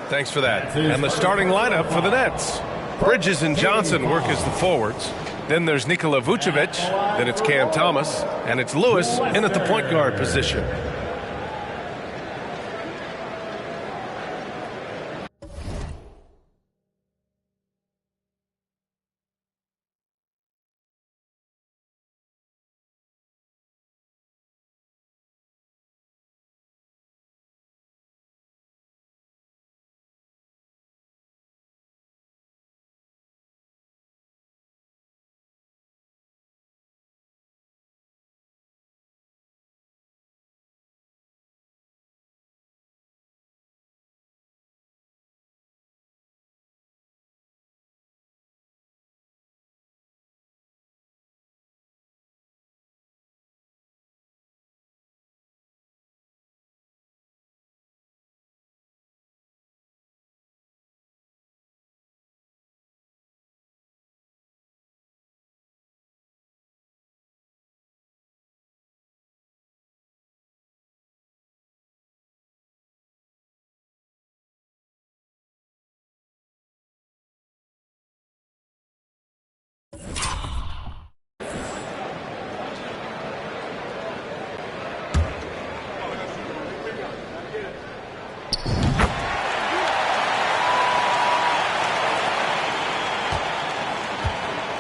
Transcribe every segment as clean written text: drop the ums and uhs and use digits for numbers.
Thanks for that. And the starting lineup for the Nets. Bridges and Johnson work as the forwards. Then there's Nikola Vucevic. Then it's Cam Thomas. And it's Lewis in at the point guard position.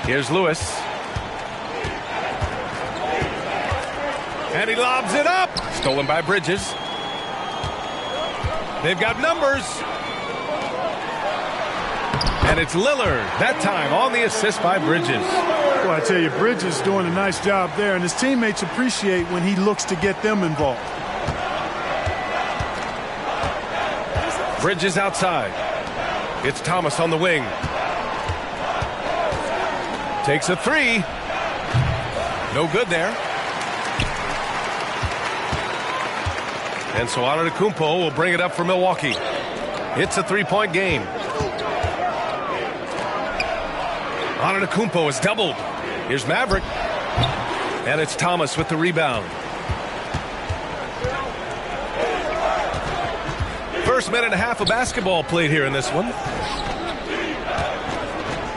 Here's Lewis. And he lobs it up. Stolen by Bridges. They've got numbers. And it's Lillard, that time on the assist by Bridges. Well, I tell you, Bridges is doing a nice job there, and his teammates appreciate when he looks to get them involved. Bridges outside. It's Thomas on the wing. Takes a three. No good there. And so Antetokounmpo will bring it up for Milwaukee. It's a three-point game. Antetokounmpo is doubled. Here's Maverick. And it's Thomas with the rebound. First minute and a half of basketball played here in this one.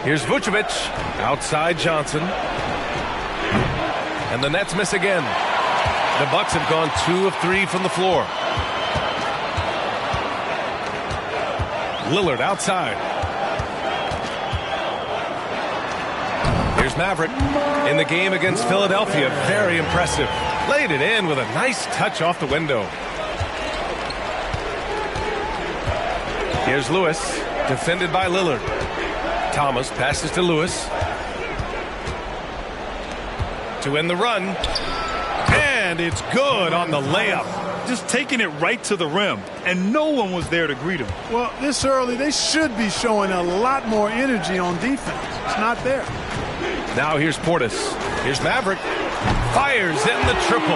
Here's Vucevic. Outside Johnson. And the Nets miss again. The Bucks have gone 2 of 3 from the floor. Lillard outside. Here's Maverick in the game against Philadelphia. Very impressive. Laid it in with a nice touch off the window. Here's Lewis, defended by Lillard. Thomas passes to Lewis. To end the run. And it's good on the layup. Just taking it right to the rim, and no one was there to greet him. Well, this early, they should be showing a lot more energy on defense. It's not there. Now here's Portis. Here's Maverick. Fires in the triple.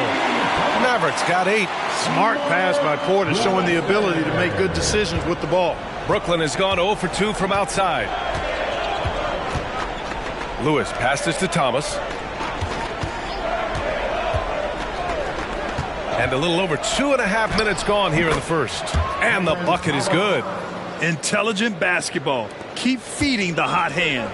Maverick's got 8. Smart pass by Portis, showing the ability to make good decisions with the ball. Brooklyn has gone 0 for 2 from outside. Lewis passes to Thomas. And a little over 2.5 minutes gone here in the first. And the bucket is good. Intelligent basketball. Keep feeding the hot hand.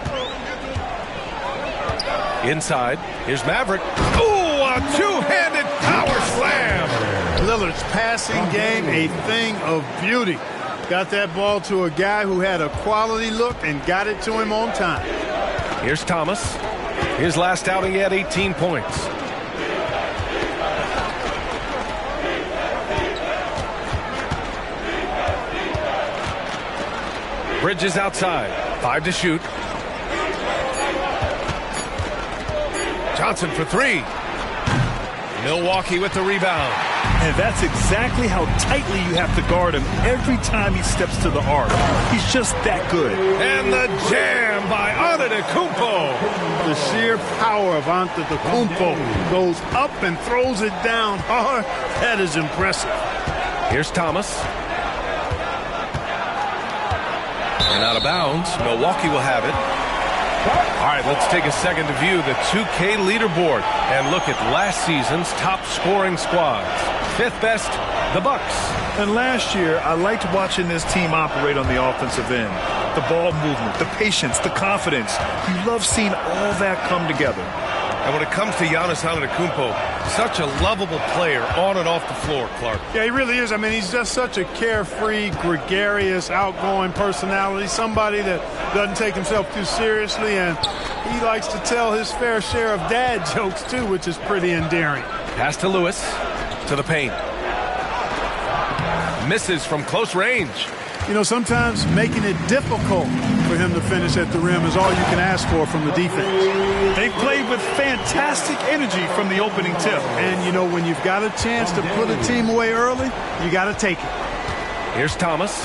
Inside, here's Maverick. Ooh, a two-handed power slam. Lillard's passing game, a thing of beauty. Got that ball to a guy who had a quality look and got it to him on time. Here's Thomas. His last outing, he had 18 points. Bridges outside. 5 to shoot. Johnson for 3. Milwaukee with the rebound. And that's exactly how tightly you have to guard him every time he steps to the arc. He's just that good. And the jam by Antetokounmpo. The sheer power of Antetokounmpo goes up and throws it down hard. That is impressive. Here's Thomas. And out of bounds. Milwaukee will have it. All right, let's take a second to view the 2K leaderboard and look at last season's top scoring squads. 5th best, the Bucks. And last year, I liked watching this team operate on the offensive end. The ball movement, the patience, the confidence. You love seeing all that come together. And when it comes to Giannis Antetokounmpo, such a lovable player on and off the floor, Clark. Yeah, he really is. I mean, he's just such a carefree, gregarious, outgoing personality, somebody that doesn't take himself too seriously, and he likes to tell his fair share of dad jokes, too, which is pretty endearing. Pass to Lewis, to the paint. Misses from close range. You know, sometimes making it difficult for him to finish at the rim is all you can ask for from the defense. They played with fantastic energy from the opening tip. And, you know, when you've got a chance to put a team away early, you got to take it. Here's Thomas.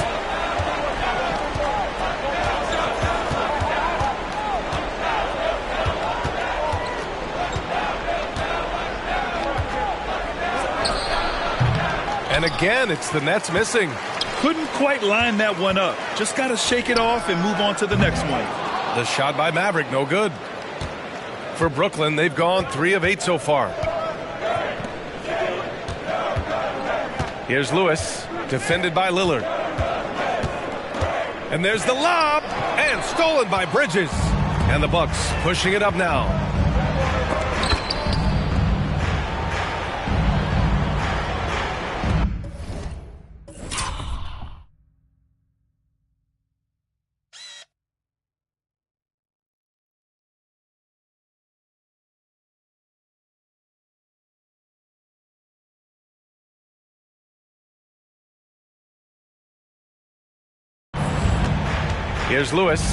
And again, it's the Nets missing. Couldn't quite line that one up. Just got to shake it off and move on to the next one. The shot by Maverick, no good. For Brooklyn, they've gone 3 of 8 so far. Here's Lewis, defended by Lillard. And there's the lob, and stolen by Bridges. And the Bucks pushing it up now. Here's Lewis.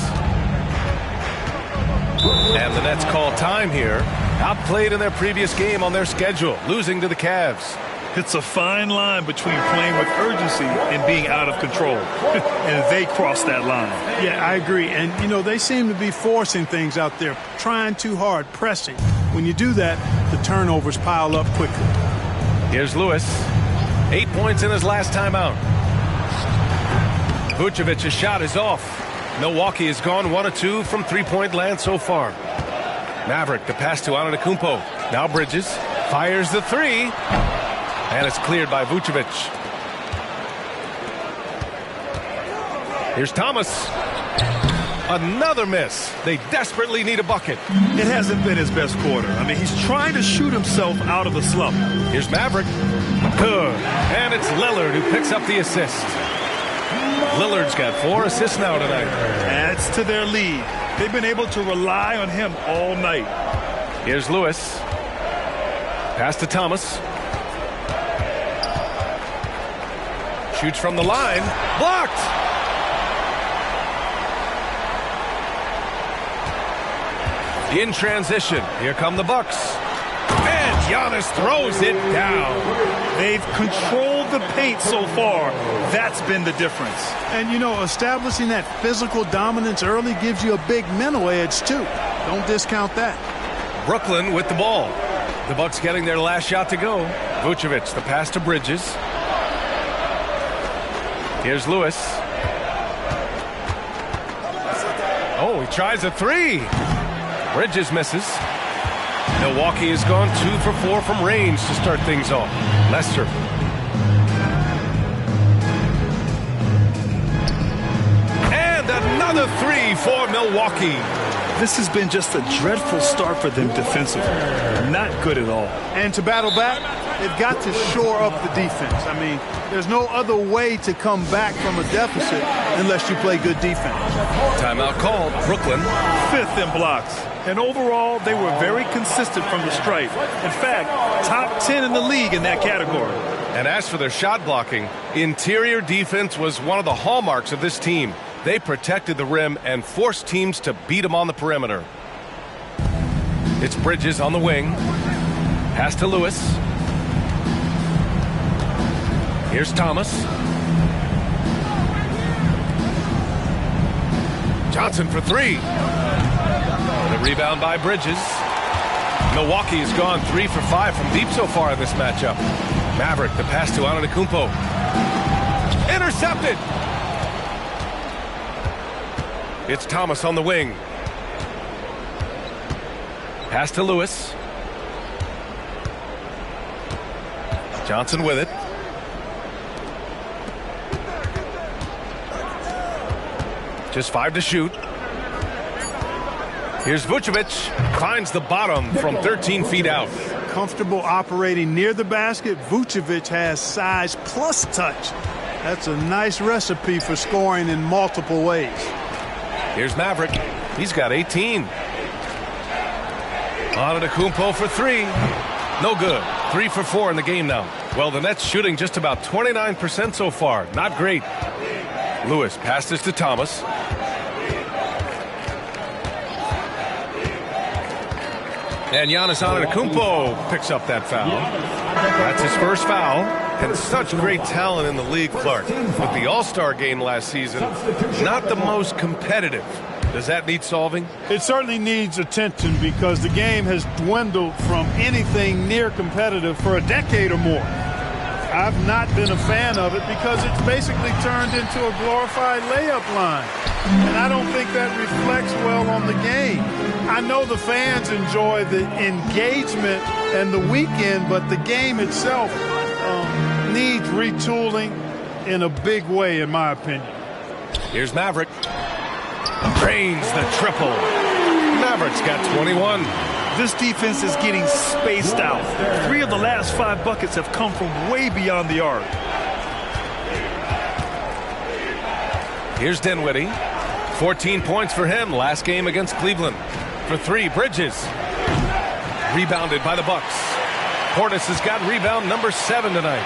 And the Nets call time here. Outplayed in their previous game on their schedule, losing to the Cavs. It's a fine line between playing with urgency and being out of control. And they crossed that line. Yeah, I agree. And, you know, they seem to be forcing things out there, trying too hard, pressing. When you do that, the turnovers pile up quickly. Here's Lewis. 8 points in his last time out. Vucevic's shot is off. Milwaukee has gone 1 of 2 from three-point land so far. Maverick, the pass to Antetokounmpo. Now Bridges fires the three. And it's cleared by Vucevic. Here's Thomas. Another miss. They desperately need a bucket. It hasn't been his best quarter. I mean, he's trying to shoot himself out of the slump. Here's Maverick. Good. And it's Lillard who picks up the assist. Lillard's got 4 assists now tonight. Adds to their lead. They've been able to rely on him all night. Here's Lewis. Pass to Thomas. Shoots from the line. Blocked! In transition, here come the Bucks. And Giannis throws it down. They've controlled the paint so far. That's been the difference. And, you know, establishing that physical dominance early gives you a big mental edge, too. Don't discount that. Brooklyn with the ball. The Bucks getting their last shot to go. Vucevic, the pass to Bridges. Here's Lewis. Oh, he tries a three. Bridges misses. Milwaukee has gone 2 for 4 from range to start things off. Lester. And another three for Milwaukee. This has been just a dreadful start for them defensively. Not good at all. And to battle back, they've got to shore up the defense. I mean, there's no other way to come back from a deficit unless you play good defense. Timeout called. Brooklyn. 5th in blocks. And overall, they were very consistent from the stripe. In fact, top 10 in the league in that category. And as for their shot blocking, interior defense was one of the hallmarks of this team. They protected the rim and forced teams to beat them on the perimeter. It's Bridges on the wing. Pass to Lewis. Here's Thomas. Johnson for 3. The rebound by Bridges. Milwaukee has gone 3 for 5 from deep so far in this matchup. Maverick, the pass to Antetokounmpo. Intercepted. It's Thomas on the wing. Pass to Lewis. Johnson with it. Just 5 to shoot. Here's Vucevic. Finds the bottom from 13 feet out. Comfortable operating near the basket. Vucevic has size plus touch. That's a nice recipe for scoring in multiple ways. Here's Maverick. He's got 18. Antetokounmpo for 3. No good. 3 for 4 in the game now. Well, the Nets shooting just about 29% so far. Not great. Lewis passes to Thomas. And Giannis Antetokounmpo picks up that foul. That's his first foul. And such great talent in the league, Clark. With the All-Star game last season, not the most competitive. Does that need solving? It certainly needs attention because the game has dwindled from anything near competitive for a decade or more. I've not been a fan of it because it's basically turned into a glorified layup line. And I don't think that reflects well on the game. I know the fans enjoy the engagement and the weekend, but the game itself needs retooling in a big way, in my opinion. Here's Maverick. Drains the triple. Maverick's got 21. This defense is getting spaced out. 3 of the last 5 buckets have come from way beyond the arc. Here's Dinwiddie. 14 points for him last game against Cleveland. For 3, Bridges. Rebounded by the Bucks. Portis has got rebound number 7 tonight.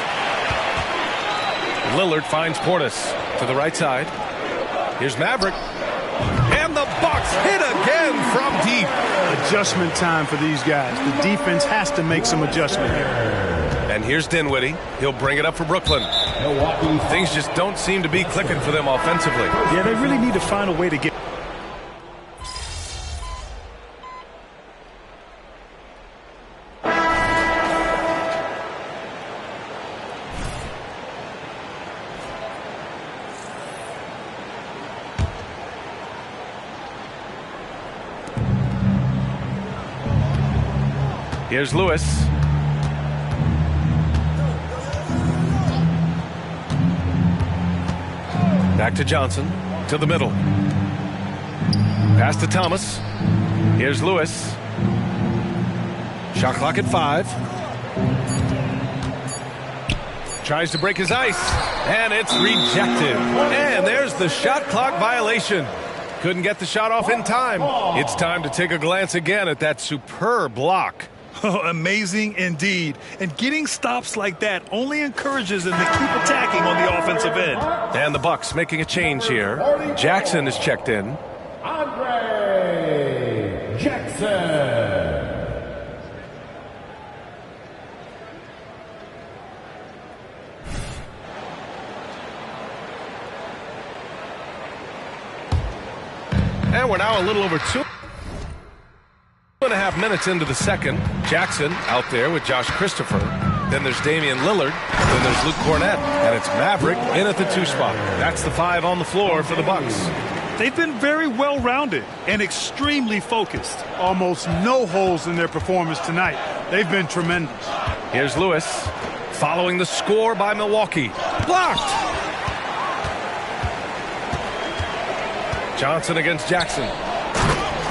Lillard finds Portis to the right side. Here's Maverick. And the Bucks hit again from deep. Adjustment time for these guys. The defense has to make some adjustment here. And here's Dinwiddie. He'll bring it up for Brooklyn. Things just don't seem to be clicking for them offensively. Yeah, they really need to find a way to get... Here's Lewis. Back to Johnson. To the middle. Pass to Thomas. Here's Lewis. Shot clock at 5. Tries to break his ice. And it's rejected. And there's the shot clock violation. Couldn't get the shot off in time. It's time to take a glance again at that superb block. Oh, amazing indeed. And getting stops like that only encourages them to keep attacking on the offensive end. And the Bucks making a change here. Jackson is checked in. Andre Jackson. And we're now a little over 2.5 minutes into the second. Jackson out there with Josh Christopher. Then there's Damian Lillard. Then there's Luke Cornett. And it's Maverick in at the 2 spot. That's the 5 on the floor for the Bucks. They've been very well-rounded and extremely focused. Almost no holes in their performance tonight. They've been tremendous. Here's Lewis following the score by Milwaukee. Blocked! Johnson against Jackson.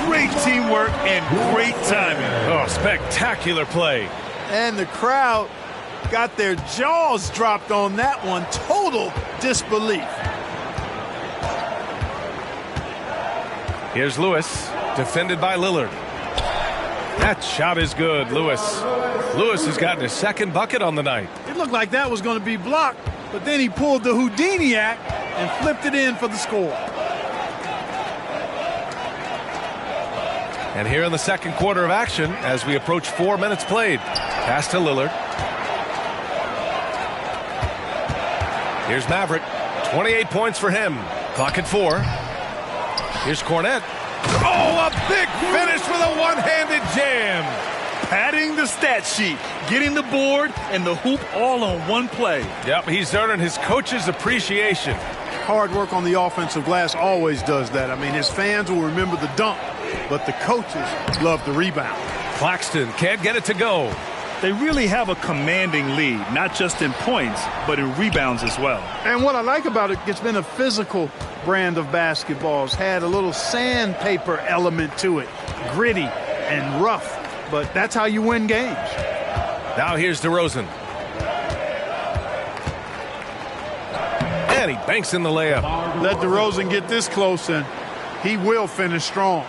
Great teamwork and great timing. Oh, spectacular play. And the crowd got their jaws dropped on that one. Total disbelief. Here's Lewis, defended by Lillard. That shot is good, Lewis. Lewis has gotten his 2nd bucket on the night. It looked like that was going to be blocked, but then he pulled the Houdini act and flipped it in for the score. And here in the second quarter of action, as we approach 4 minutes played. Pass to Lillard. Here's Maverick. 28 points for him. Clock at 4. Here's Cornett. Oh, a big finish with a one-handed jam. Padding the stat sheet, getting the board and the hoop all on one play. Yep, he's earning his coach's appreciation. Hard work on the offensive glass always does that. I mean, his fans will remember the dunk, but the coaches love the rebound. Claxton can't get it to go. They really have a commanding lead, not just in points, but in rebounds as well. And what I like about it, it's been a physical brand of basketball. It's had a little sandpaper element to it, gritty and rough, but that's how you win games. Now here's DeRozan. And he banks in the layup. Let DeRozan get this close, and he will finish strong.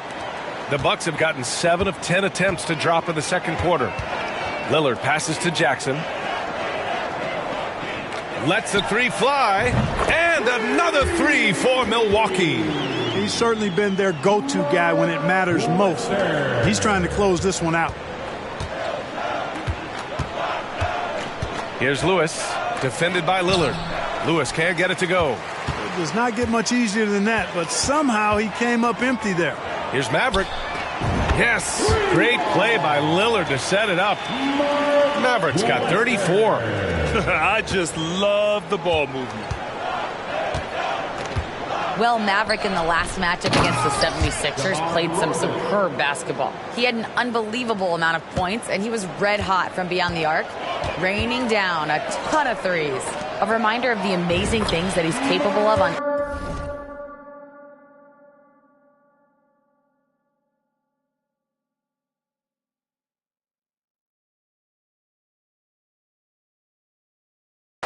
The Bucks have gotten 7 of 10 attempts to drop in the second quarter. Lillard passes to Jackson. Lets the three fly. And another three for Milwaukee. He's certainly been their go-to guy when it matters most. He's trying to close this one out. Here's Lewis, defended by Lillard. Lewis can't get it to go. It does not get much easier than that, but somehow he came up empty there. Here's Maverick. Yes, great play by Lillard to set it up. Maverick's got 34. I just love the ball movement. Well, Maverick in the last matchup against the 76ers played some superb basketball. He had an unbelievable amount of points, and he was red hot from beyond the arc, raining down a ton of threes. A reminder of the amazing things that he's capable of on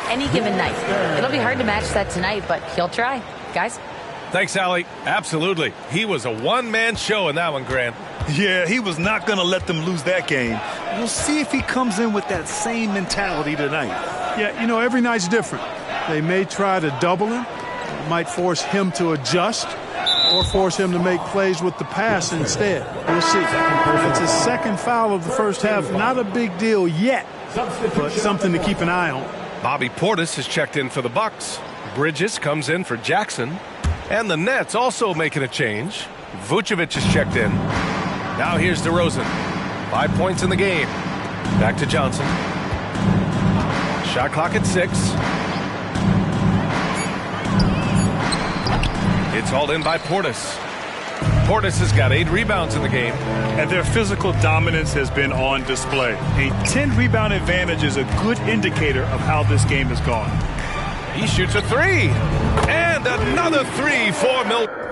any given night. It'll be hard to match that tonight, but he'll try. Guys? Thanks, Allie. Absolutely. He was a one-man show in that one, Grant. Yeah, he was not going to let them lose that game. We'll see if he comes in with that same mentality tonight. Yeah, you know, every night's different. They may try to double him. It might force him to adjust or force him to make plays with the pass instead. We'll see. It's his second foul of the first half. Not a big deal yet, but something to keep an eye on. Bobby Portis has checked in for the Bucks. Bridges comes in for Jackson. And the Nets also making a change. Vucevic is checked in. Now here's DeRozan. 5 points in the game. Back to Johnson. Shot clock at 6. It's hauled in by Portis. Portis has got 8 rebounds in the game. And their physical dominance has been on display. A 10-rebound advantage is a good indicator of how this game has gone. He shoots a 3. And another 3 for Milwaukee.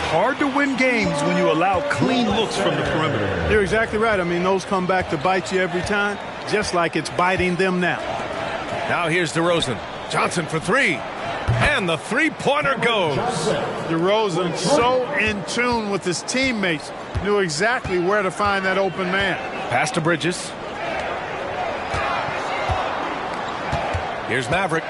Hard to win games when you allow clean looks from the perimeter. You're exactly right. I mean, those come back to bite you every time, just like it's biting them now. Now here's DeRozan. Johnson for 3. And the three-pointer goes. DeRozan, so in tune with his teammates, knew exactly where to find that open man. Pass to Bridges. Here's Maverick.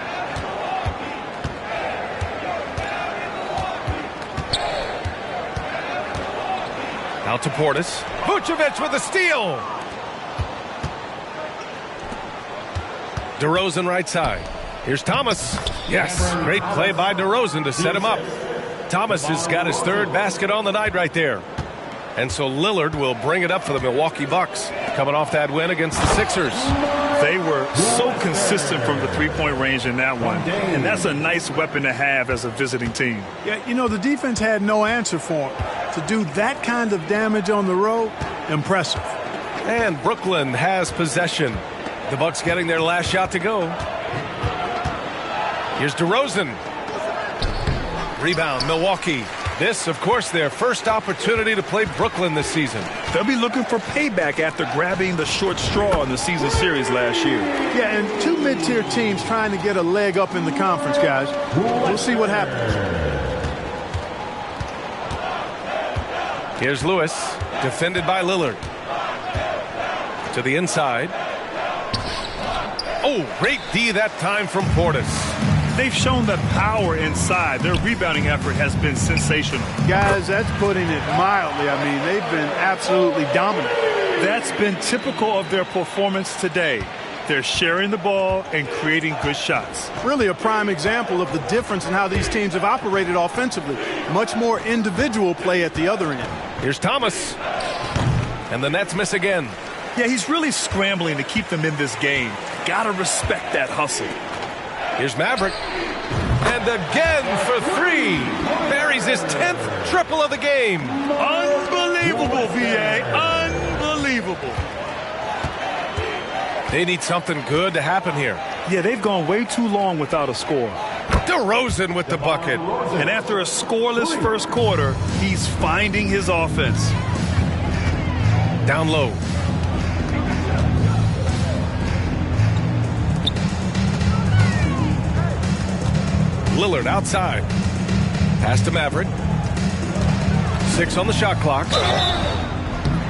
Out to Portis. Vucevic with a steal. DeRozan right side. Here's Thomas. Yes, great play by DeRozan to set him up. Thomas has got his 3rd basket on the night right there. And so Lillard will bring it up for the Milwaukee Bucks, coming off that win against the Sixers. They were so consistent from the three-point range in that one, and that's a nice weapon to have as a visiting team. Yeah, you know, the defense had no answer for him. To do that kind of damage on the road, impressive. And Brooklyn has possession. The Bucks getting their last shot to go. Here's DeRozan. Rebound, Milwaukee. This, of course, their first opportunity to play Brooklyn this season. They'll be looking for payback after grabbing the short straw in the season series last year. Yeah, and two mid-tier teams trying to get a leg up in the conference, guys. We'll see what happens. Here's Lewis, defended by Lillard. To the inside. Oh, great D that time from Portis. They've shown the power inside. Their rebounding effort has been sensational. Guys, that's putting it mildly. I mean, they've been absolutely dominant. That's been typical of their performance today. They're sharing the ball and creating good shots. Really a prime example of the difference in how these teams have operated offensively. Much more individual play at the other end. Here's Thomas. And the Nets miss again. Yeah, he's really scrambling to keep them in this game. Gotta respect that hustle. Here's Maverick. And again for three. Buries his 10th triple of the game. Unbelievable, VA. Unbelievable. They need something good to happen here. Yeah, they've gone way too long without a score. DeRozan with the bucket. And after a scoreless first quarter, he's finding his offense. Down low. Lillard outside. Pass to Maverick. 6 on the shot clock.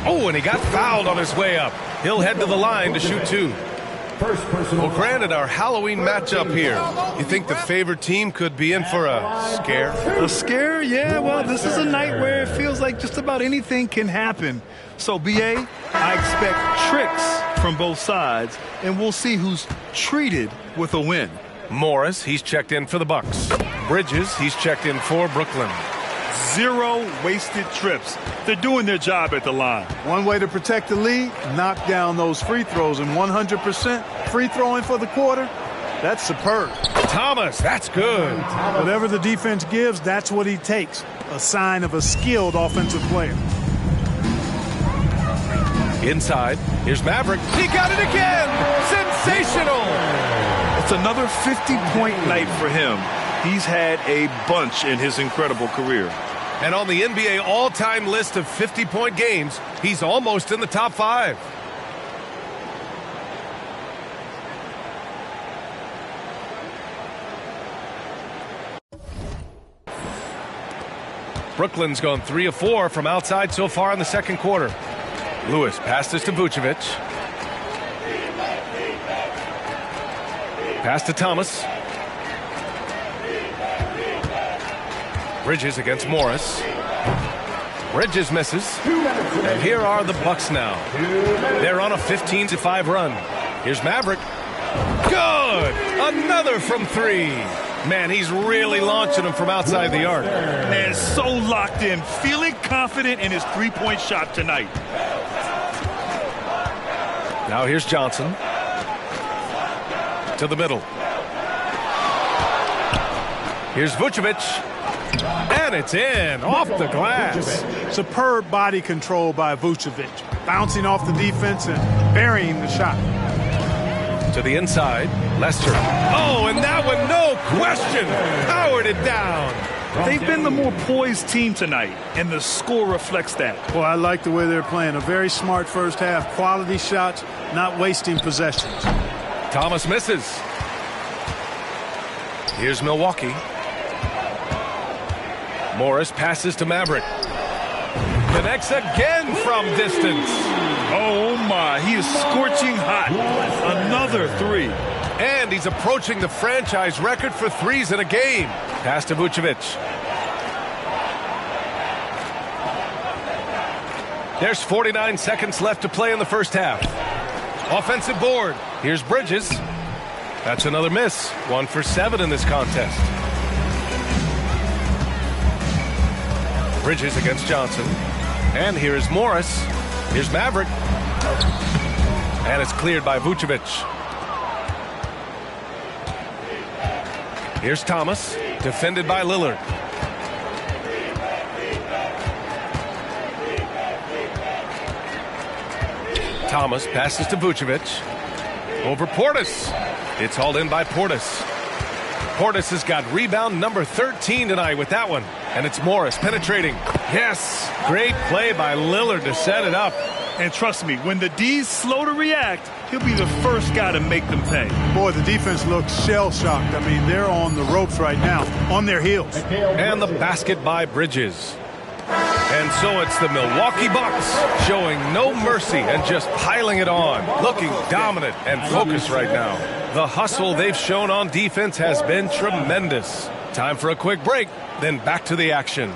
Oh, and he got fouled on his way up. He'll head to the line to shoot 2. Well, granted, our Halloween matchup here. You think the favored team could be in for a scare? A scare? Yeah, well, this is a night where it feels like just about anything can happen. So, BA, I expect tricks from both sides, and we'll see who's treated with a win. Morris, he's checked in for the Bucks. Bridges, he's checked in for Brooklyn. 0 wasted trips. They're doing their job at the line. One way to protect the lead, knock down those free throws, and 100% free throwing for the quarter, that's superb. Thomas, that's good. Whatever the defense gives, that's what he takes. A sign of a skilled offensive player. Inside, here's Maverick. He got it again! Sensational! It's another 50-point night for him. He's had a bunch in his incredible career. And on the NBA all-time list of 50-point games, he's almost in the top 5. Brooklyn's gone 3 of 4 from outside so far in the second quarter. Lewis passed this to Vucevic. Pass to Thomas. Bridges against Morris. Bridges misses. And here are the Bucks now. They're on a 15-5 run. Here's Maverick. Good! Another from 3. Man, he's really launching them from outside the arc. Man, so locked in, feeling confident in his three-point shot tonight. Now here's Johnson. To the middle. Here's Vucevic. And it's in, off the glass. Superb body control by Vucevic. Bouncing off the defense and burying the shot. To the inside, Lester. Oh, and that one, no question, powered it down. They've been the more poised team tonight, and the score reflects that. Well, I like the way they're playing. A very smart first half. Quality shots, not wasting possessions. Thomas misses. Here's Milwaukee. Morris passes to Maverick. Connects again from distance. Oh, my. He is scorching hot. Another 3. And he's approaching the franchise record for threes in a game. Pass to Vucevic. There's 49 seconds left to play in the first half. Offensive board. Here's Bridges. That's another miss. 1 for 7 in this contest. Bridges against Johnson. And here is Morris. Here's Maverick. And it's cleared by Vucevic. Here's Thomas, defended by Lillard. Thomas passes to Vucevic. Over Portis. It's hauled in by Portis. Portis has got rebound number 13 tonight with that one. And it's Morris penetrating. Yes, great play by Lillard to set it up. And trust me, when the D's slow to react, he'll be the first guy to make them pay. Boy, the defense looks shell-shocked. I mean, they're on the ropes right now, on their heels. And the basket by Bridges. And so it's the Milwaukee Bucks showing no mercy and just piling it on, looking dominant and focused right now. The hustle they've shown on defense has been tremendous. Time for a quick break, then back to the action.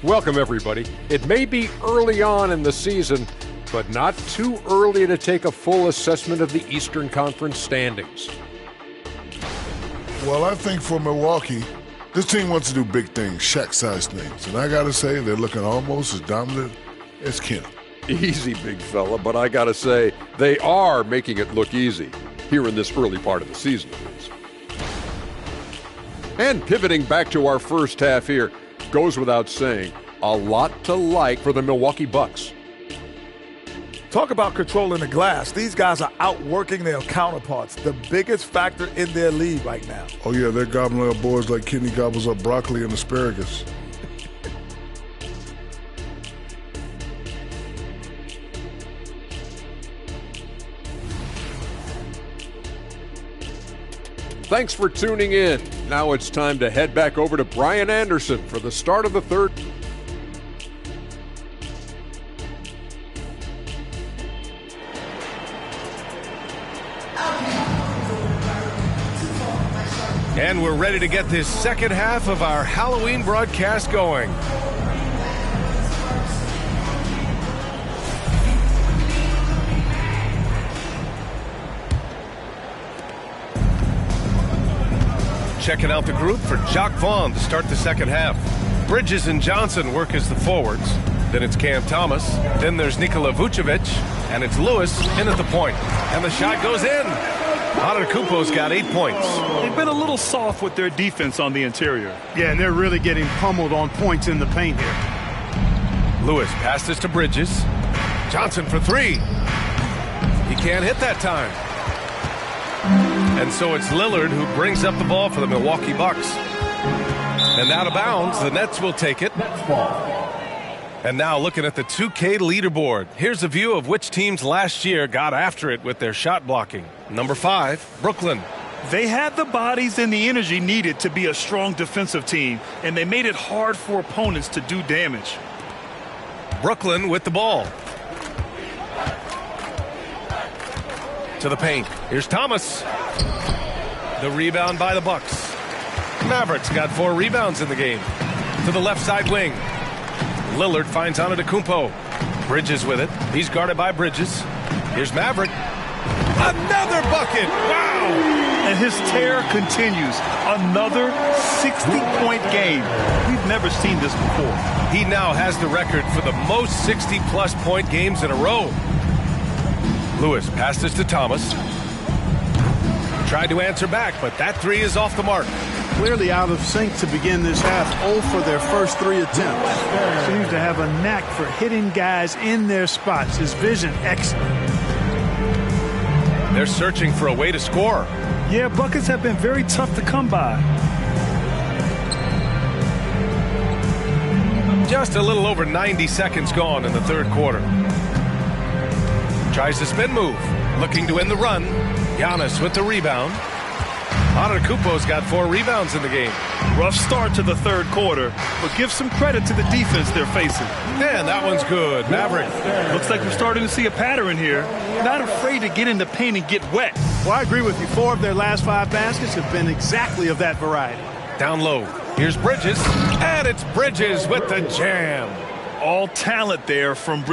Welcome, everybody. It may be early on in the season, but not too early to take a full assessment of the Eastern Conference standings. Well, I think for Milwaukee, this team wants to do big things, Shaq-sized things. And I got to say, they're looking almost as dominant as Kemp. Easy, big fella, but I got to say, they are making it look easy here in this early part of the season. And pivoting back to our first half here, goes without saying, a lot to like for the Milwaukee Bucks. Talk about controlling the glass. These guys are outworking their counterparts, the biggest factor in their league right now. Oh, yeah, they're gobbling up boards like Kenny gobbles up broccoli and asparagus. Thanks for tuning in. Now it's time to head back over to Brian Anderson for the start of the third. And we're ready to get this second half of our Halloween broadcast going. Checking out the group for Jacque Vaughn to start the second half. Bridges and Johnson work as the forwards. Then it's Cam Thomas. Then there's Nikola Vucevic. And it's Lewis in at the point. And the shot goes in. Antetokounmpo's got 8 points. They've been a little soft with their defense on the interior. Yeah, and they're really getting pummeled on points in the paint here. Lewis passes to Bridges. Johnson for three. He can't hit that time. And so it's Lillard who brings up the ball for the Milwaukee Bucks. And out of bounds, the Nets will take it. And now looking at the 2K leaderboard, here's a view of which teams last year got after it with their shot blocking. Number 5, Brooklyn. They had the bodies and the energy needed to be a strong defensive team, and they made it hard for opponents to do damage. Brooklyn with the ball. To the paint. Here's Thomas. The rebound by the Bucks. Mavericks got 4 rebounds in the game. To the left side wing. Lillard finds Antetokounmpo. Bridges with it. He's guarded by Bridges. Here's Maverick. Another bucket. Wow. And his tear continues. Another 60-point game. We've never seen this before. He now has the record for the most 60-plus point games in a row. Lewis passes to Thomas. Tried to answer back, but that three is off the mark. Clearly out of sync to begin this half. 0 for their first 3 attempts. Seems to have a knack for hitting guys in their spots. His vision excellent. They're searching for a way to score. Yeah, buckets have been very tough to come by. Just a little over 90 seconds gone in the third quarter. Tries the spin move. Looking to end the run. Giannis with the rebound. Antetokounmpo's got 4 rebounds in the game. Rough start to the third quarter, but give some credit to the defense they're facing. And that one's good. Maverick. Looks like we're starting to see a pattern here. Not afraid to get in the paint and get wet. Well, I agree with you. 4 of their last 5 baskets have been exactly of that variety. Down low. Here's Bridges. And it's Bridges with the jam. All talent there from Bridges.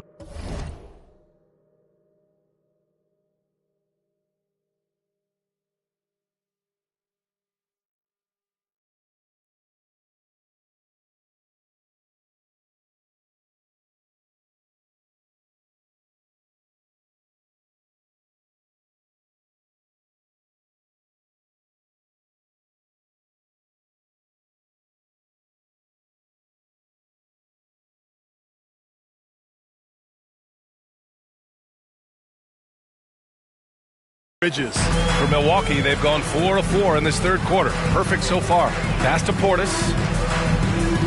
Bridges. For Milwaukee, they've gone 4 of 4 in this third quarter. Perfect so far. Pass to Portis.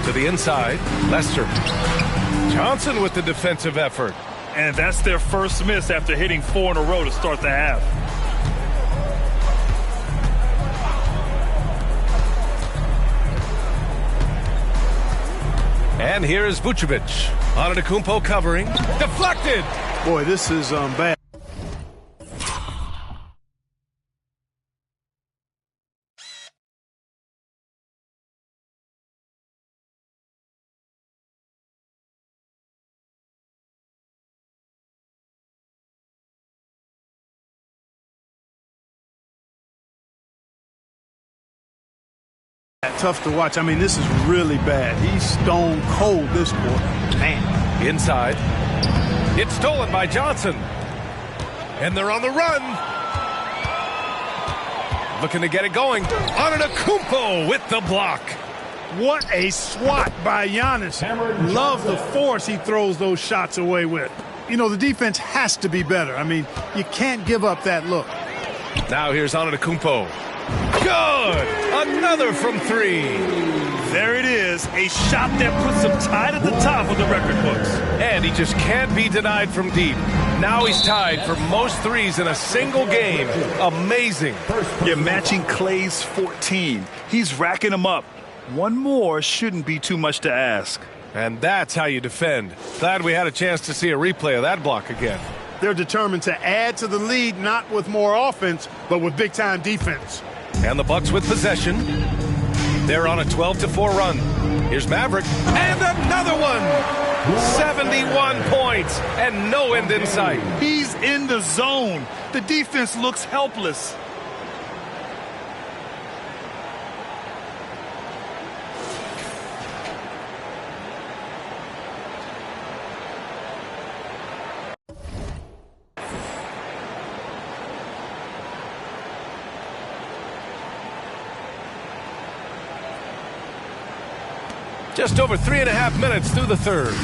To the inside. Lester. Johnson with the defensive effort. And that's their first miss after hitting 4 in a row to start the half. And here is Vucevic. Antetokounmpo covering. Deflected. Boy, this is bad. Tough to watch. I mean, this is really bad. He's stone cold this quarter. Man. Inside. It's stolen by Johnson. And they're on the run. Looking to get it going. Antetokounmpo with the block. What a swat by Giannis. Love the force he throws those shots away with. You know, the defense has to be better. I mean, you can't give up that look. Now here's Antetokounmpo. Good! Another from 3. There it is, a shot that puts him tied at the top of the record books. And he just can't be denied from deep. Now he's tied for most threes in a single game. Amazing. You're matching Clay's 14. He's racking them up. One more shouldn't be too much to ask. And that's how you defend. Glad we had a chance to see a replay of that block again. They're determined to add to the lead, not with more offense, but with big-time defense. And the Bucks with possession. They're on a 12-4 run. Here's Maverick. And another one! 71 points and no end in sight. He's in the zone. The defense looks helpless. Just over 3.5 minutes through the third.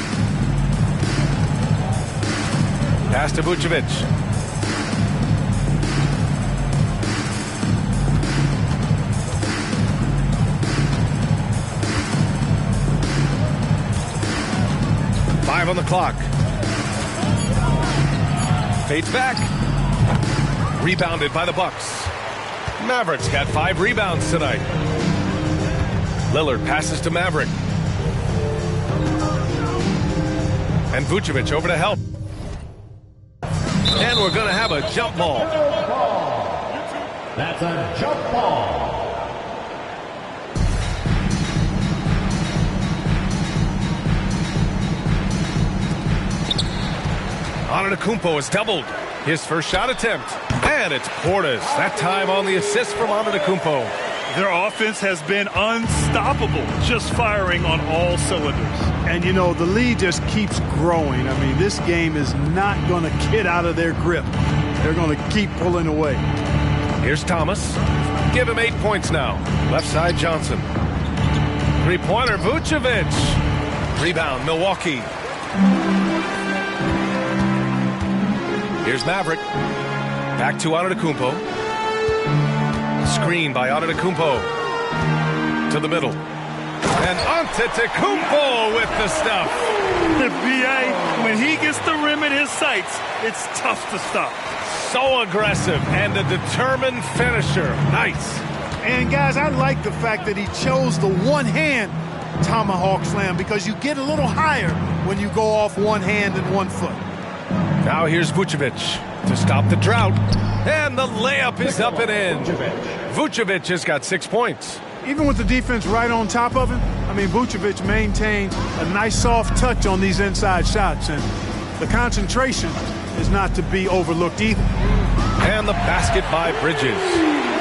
Pass to Vucevic. Five on the clock. Fades back. Rebounded by the Bucks. Mavericks got 5 rebounds tonight. Lillard passes to Maverick. And Vucevic over to help. And we're going to have a jump ball. That's a jump ball. Antetokounmpo is doubled. His first shot attempt. And it's Portis. That time on the assist from Antetokounmpo. Their offense has been unstoppable, just firing on all cylinders. And, you know, the lead just keeps growing. I mean, this game is not going to get out of their grip. They're going to keep pulling away. Here's Thomas. Give him 8 points now. Left side, Johnson. Three-pointer, Vucevic. Rebound, Milwaukee. Here's Maverick. Back to Antetokounmpo. Screen by Antetokounmpo. To the middle. And Antetokounmpo with the stuff. The BA, when he gets the rim in his sights, it's tough to stop. So aggressive and a determined finisher. Nice. And, guys, I like the fact that he chose the one-hand tomahawk slam because you get a little higher when you go off one hand and 1 foot. Now here's Vucevic to stop the drought. And the layup is up and in. Vucevic has got 6 points. Even with the defense right on top of him, I mean, Vucevic maintains a nice soft touch on these inside shots. And the concentration is not to be overlooked either. And the basket by Bridges.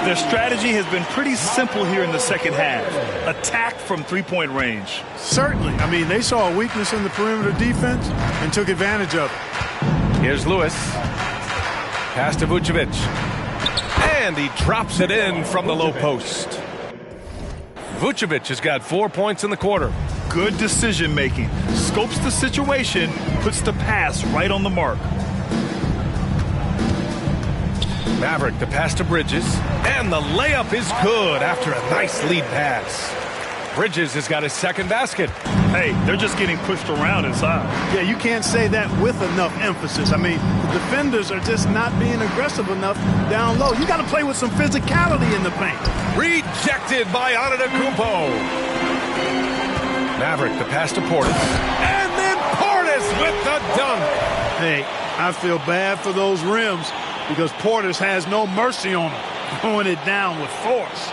Their strategy has been pretty simple here in the second half. Attack from three-point range. Certainly. I mean, they saw a weakness in the perimeter defense and took advantage of it. Here's Lewis. Pass to Vucevic. And he drops it in from the low post. Vucevic has got 4 points in the quarter. Good decision-making. Scopes the situation, puts the pass right on the mark. Maverick, the pass to Bridges, and the layup is good after a nice lead pass. Bridges has got his second basket. Hey, they're just getting pushed around inside. Yeah, you can't say that with enough emphasis. I mean, the defenders are just not being aggressive enough down low. You got to play with some physicality in the paint. Rejected by Antetokounmpo. Maverick, the pass to Portis. And then Portis with the dunk. Hey, I feel bad for those rims because Portis has no mercy on them, throwing it down with force.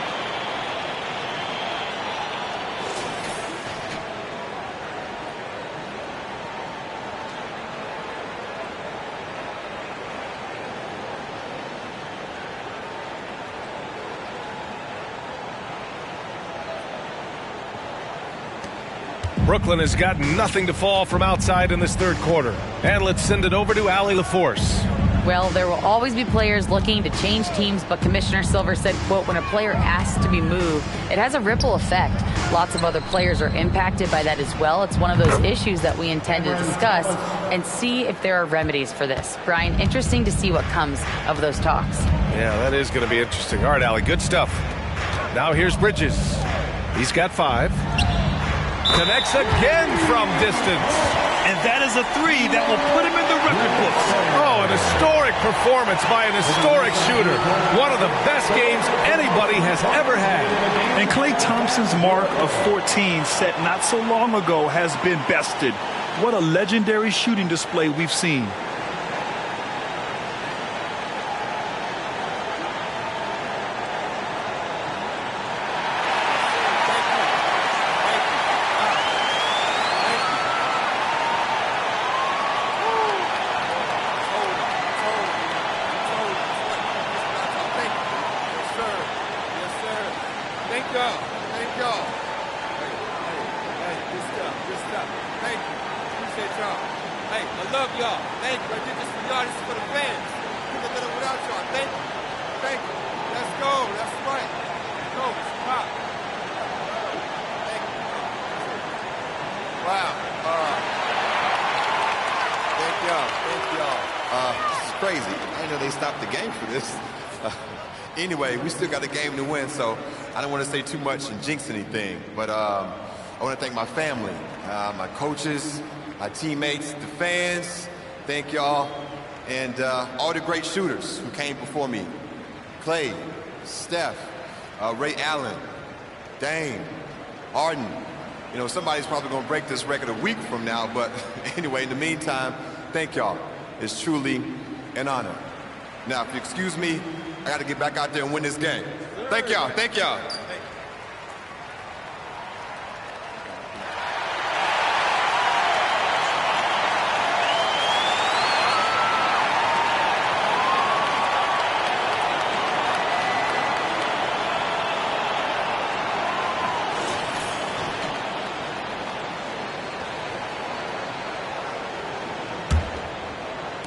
Brooklyn has got nothing to fall from outside in this third quarter. And let's send it over to Allie LaForce. Well, there will always be players looking to change teams, but Commissioner Silver said, quote, when a player asks to be moved, it has a ripple effect. Lots of other players are impacted by that as well. It's one of those issues that we intend to discuss and see if there are remedies for this. Brian, interesting to see what comes of those talks. Yeah, that is going to be interesting. All right, Allie, good stuff. Now here's Bridges. He's got 5. Connects again from distance. And that is a three that will put him in the record books. Oh, an historic performance by an historic shooter. One of the best games anybody has ever had. And Klay Thompson's mark of 14 set not so long ago has been bested. What a legendary shooting display we've seen. Anyway, we still got a game to win, so I don't want to say too much and jinx anything. But I want to thank my family, my coaches, my teammates, the fans. Thank y'all. And all the great shooters who came before me. Klay, Steph, Ray Allen, Dame, Harden. You know, somebody's probably going to break this record a week from now. But anyway, in the meantime, thank y'all. It's truly an honor. Now, if you excuse me, I got to get back out there and win this game. Thank y'all. Thank y'all.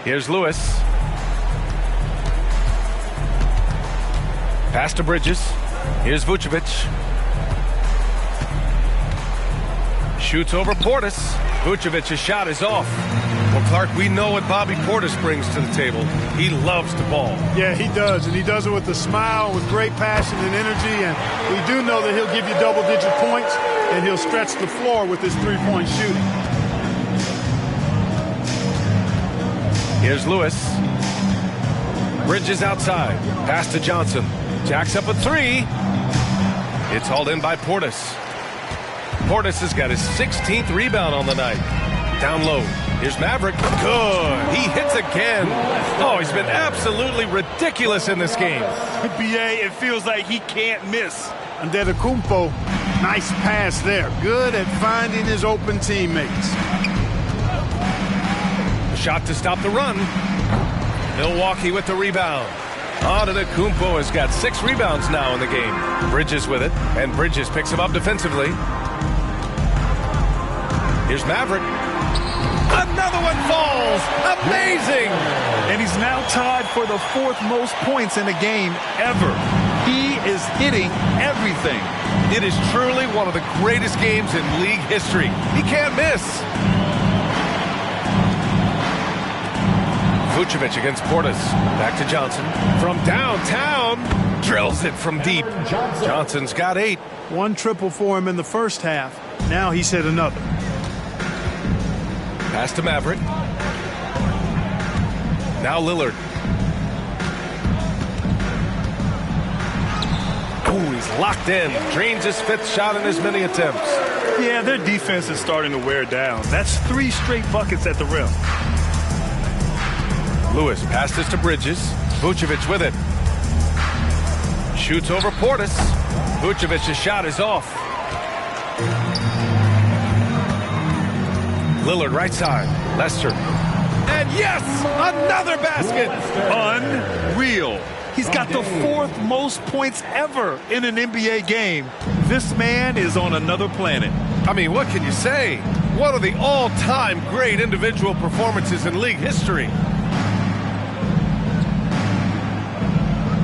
Here's Lewis. Pass to Bridges. Here's Vucevic. Shoots over Portis. Vucevic's shot is off. Well, Clark, we know what Bobby Portis brings to the table. He loves the ball. Yeah, he does, and he does it with a smile, with great passion and energy, and we do know that he'll give you double-digit points, and he'll stretch the floor with his three-point shooting. Here's Lewis. Bridges outside. Pass to Johnson. Jacks up a 3. It's hauled in by Portis. Portis has got his 16th rebound on the night. Down low. Here's Maverick. Good. He hits again. Oh, he's been absolutely ridiculous in this game. BA, it feels like he can't miss. Antetokounmpo, nice pass there. Good at finding his open teammates. A shot to stop the run. Milwaukee with the rebound. Antetokounmpo has got 6 rebounds now in the game. Bridges with it, and Bridges picks him up defensively. Here's Maverick. Another one falls. Amazing. And he's now tied for the 4th most points in a game ever. He is hitting everything. It is truly one of the greatest games in league history. He can't miss. Vucevic against Portis. Back to Johnson. From downtown. Drills it from deep. Johnson's got 8. One triple for him in the first half. Now he's hit another. Pass to Maverick. Now Lillard. Oh, he's locked in. Drains his 5th shot in as many attempts. Yeah, their defense is starting to wear down. That's 3 straight buckets at the rim. Lewis passes to Bridges. Vucevic with it. Shoots over Portis. Vucevic's shot is off. Lillard right side. Lester. And yes, another basket. Unreal. He's got the 4th most points ever in an NBA game. This man is on another planet. I mean, what can you say? One of the all-time great individual performances in league history.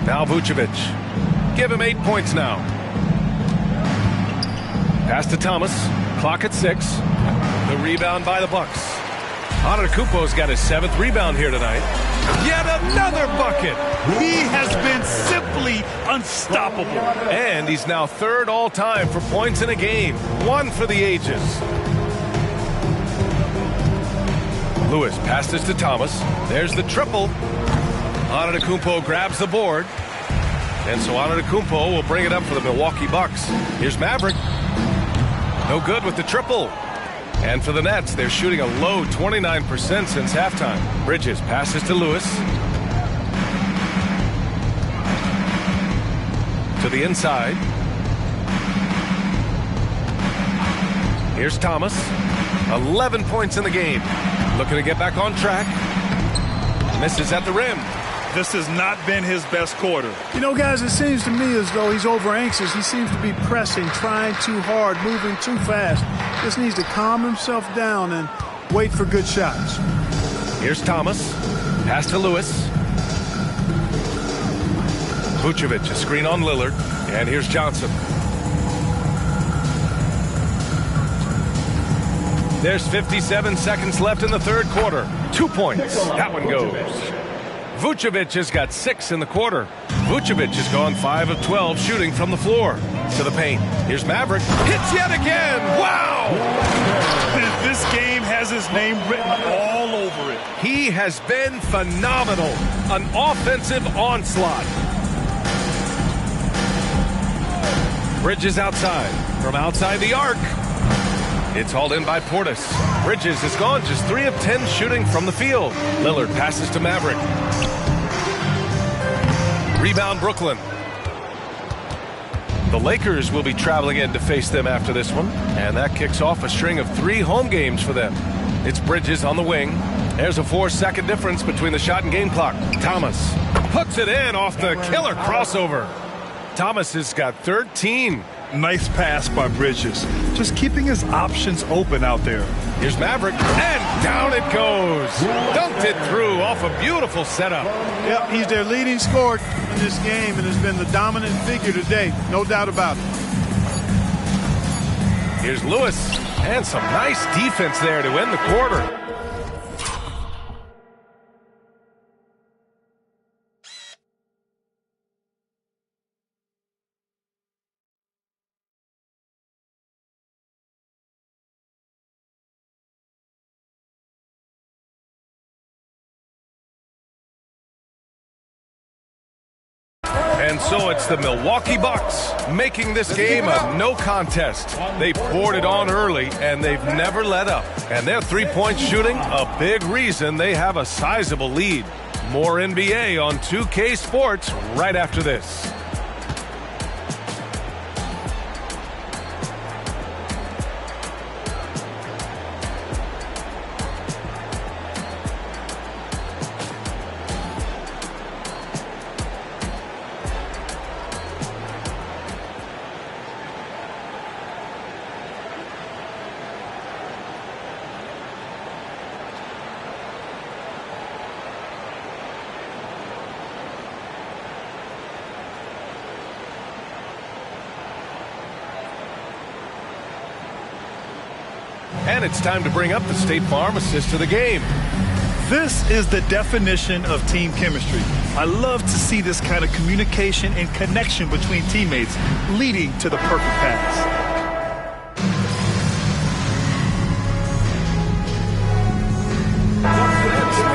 Now Vucevic. Give him 8 points now. Pass to Thomas. Clock at 6. The rebound by the Bucks. Antetokounmpo's got his 7th rebound here tonight. Yet another bucket. He has been simply unstoppable. And he's now 3rd all-time for points in a game. 1 for the ages. Lewis passes to Thomas. There's the triple. Antetokounmpo grabs the board. And so Antetokounmpo will bring it up for the Milwaukee Bucks. Here's Maverick. No good with the triple. And for the Nets, they're shooting a low 29% since halftime. Bridges passes to Lewis. To the inside. Here's Thomas. 11 points in the game. Looking to get back on track. Misses at the rim. This has not been his best quarter. You know, guys, it seems to me as though he's over anxious. He seems to be pressing, trying too hard, moving too fast. Just needs to calm himself down and wait for good shots. Here's Thomas. Pass to Lewis. Vucevic, a screen on Lillard. And here's Johnson. There's 57 seconds left in the 3rd quarter. 2 points. That one goes. Vucevic has got 6 in the quarter. Vucevic has gone 5 of 12 shooting from the floor. To the paint. Here's Maverick. Hits yet again. Wow! This game has his name written all over it. He has been phenomenal. An offensive onslaught. Bridges outside. From outside the arc. It's hauled in by Portis. Bridges has gone just 3 of 10 shooting from the field. Lillard passes to Maverick. Rebound Brooklyn. The Lakers will be traveling in to face them after this one. And that kicks off a string of 3 home games for them. It's Bridges on the wing. There's a 4-second difference between the shot and game clock. Thomas puts it in off the killer crossover. Thomas has got 13. Nice pass by Bridges. Just keeping his options open out there. Here's Maverick, and down it goes. Dunked it through off a beautiful setup. Yep, he's their leading scorer in this game and has been the dominant figure today. No doubt about it. Here's Lewis, and some nice defense there to end the quarter. And so it's the Milwaukee Bucks making this game a no contest. They poured it on early, and they've never let up. And their three-point shooting, a big reason they have a sizable lead. More NBA on 2K Sports right after this. And it's time to bring up the State Farm assist to the game. This is the definition of team chemistry. I love to see this kind of communication and connection between teammates leading to the perfect pass.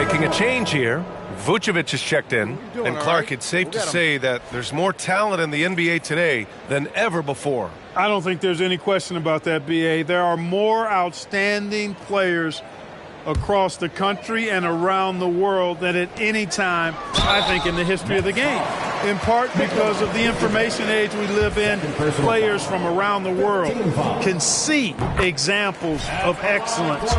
Making a change here. Vucevic is checked in. And Clark, it's safe to say that there's more talent in the NBA today than ever before. I don't think there's any question about that, B.A. There are more outstanding players across the country and around the world than at any time, I think, in the history of the game. In part because of the information age we live in, players from around the world can see examples of excellence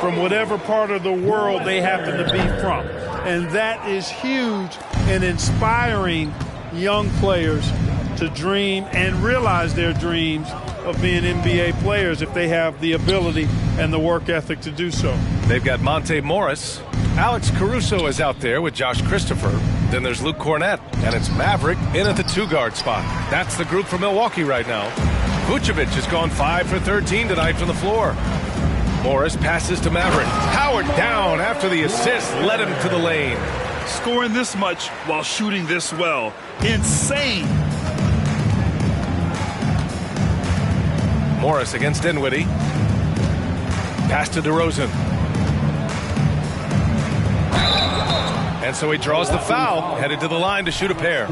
from whatever part of the world they happen to be from. And that is huge in inspiring young players to dream and realize their dreams of being NBA players if they have the ability and the work ethic to do so. They've got Monte Morris. Alex Caruso is out there with Josh Christopher. Then there's Luke Cornett, and it's Maverick in at the two-guard spot. That's the group for Milwaukee right now. Vucevic has gone 5 for 13 tonight from the floor. Morris passes to Maverick. Howard down after the assist led him to the lane. Scoring this much while shooting this well. Insane. Morris against Dinwiddie. Pass to DeRozan. And so he draws the foul, headed to the line to shoot a pair.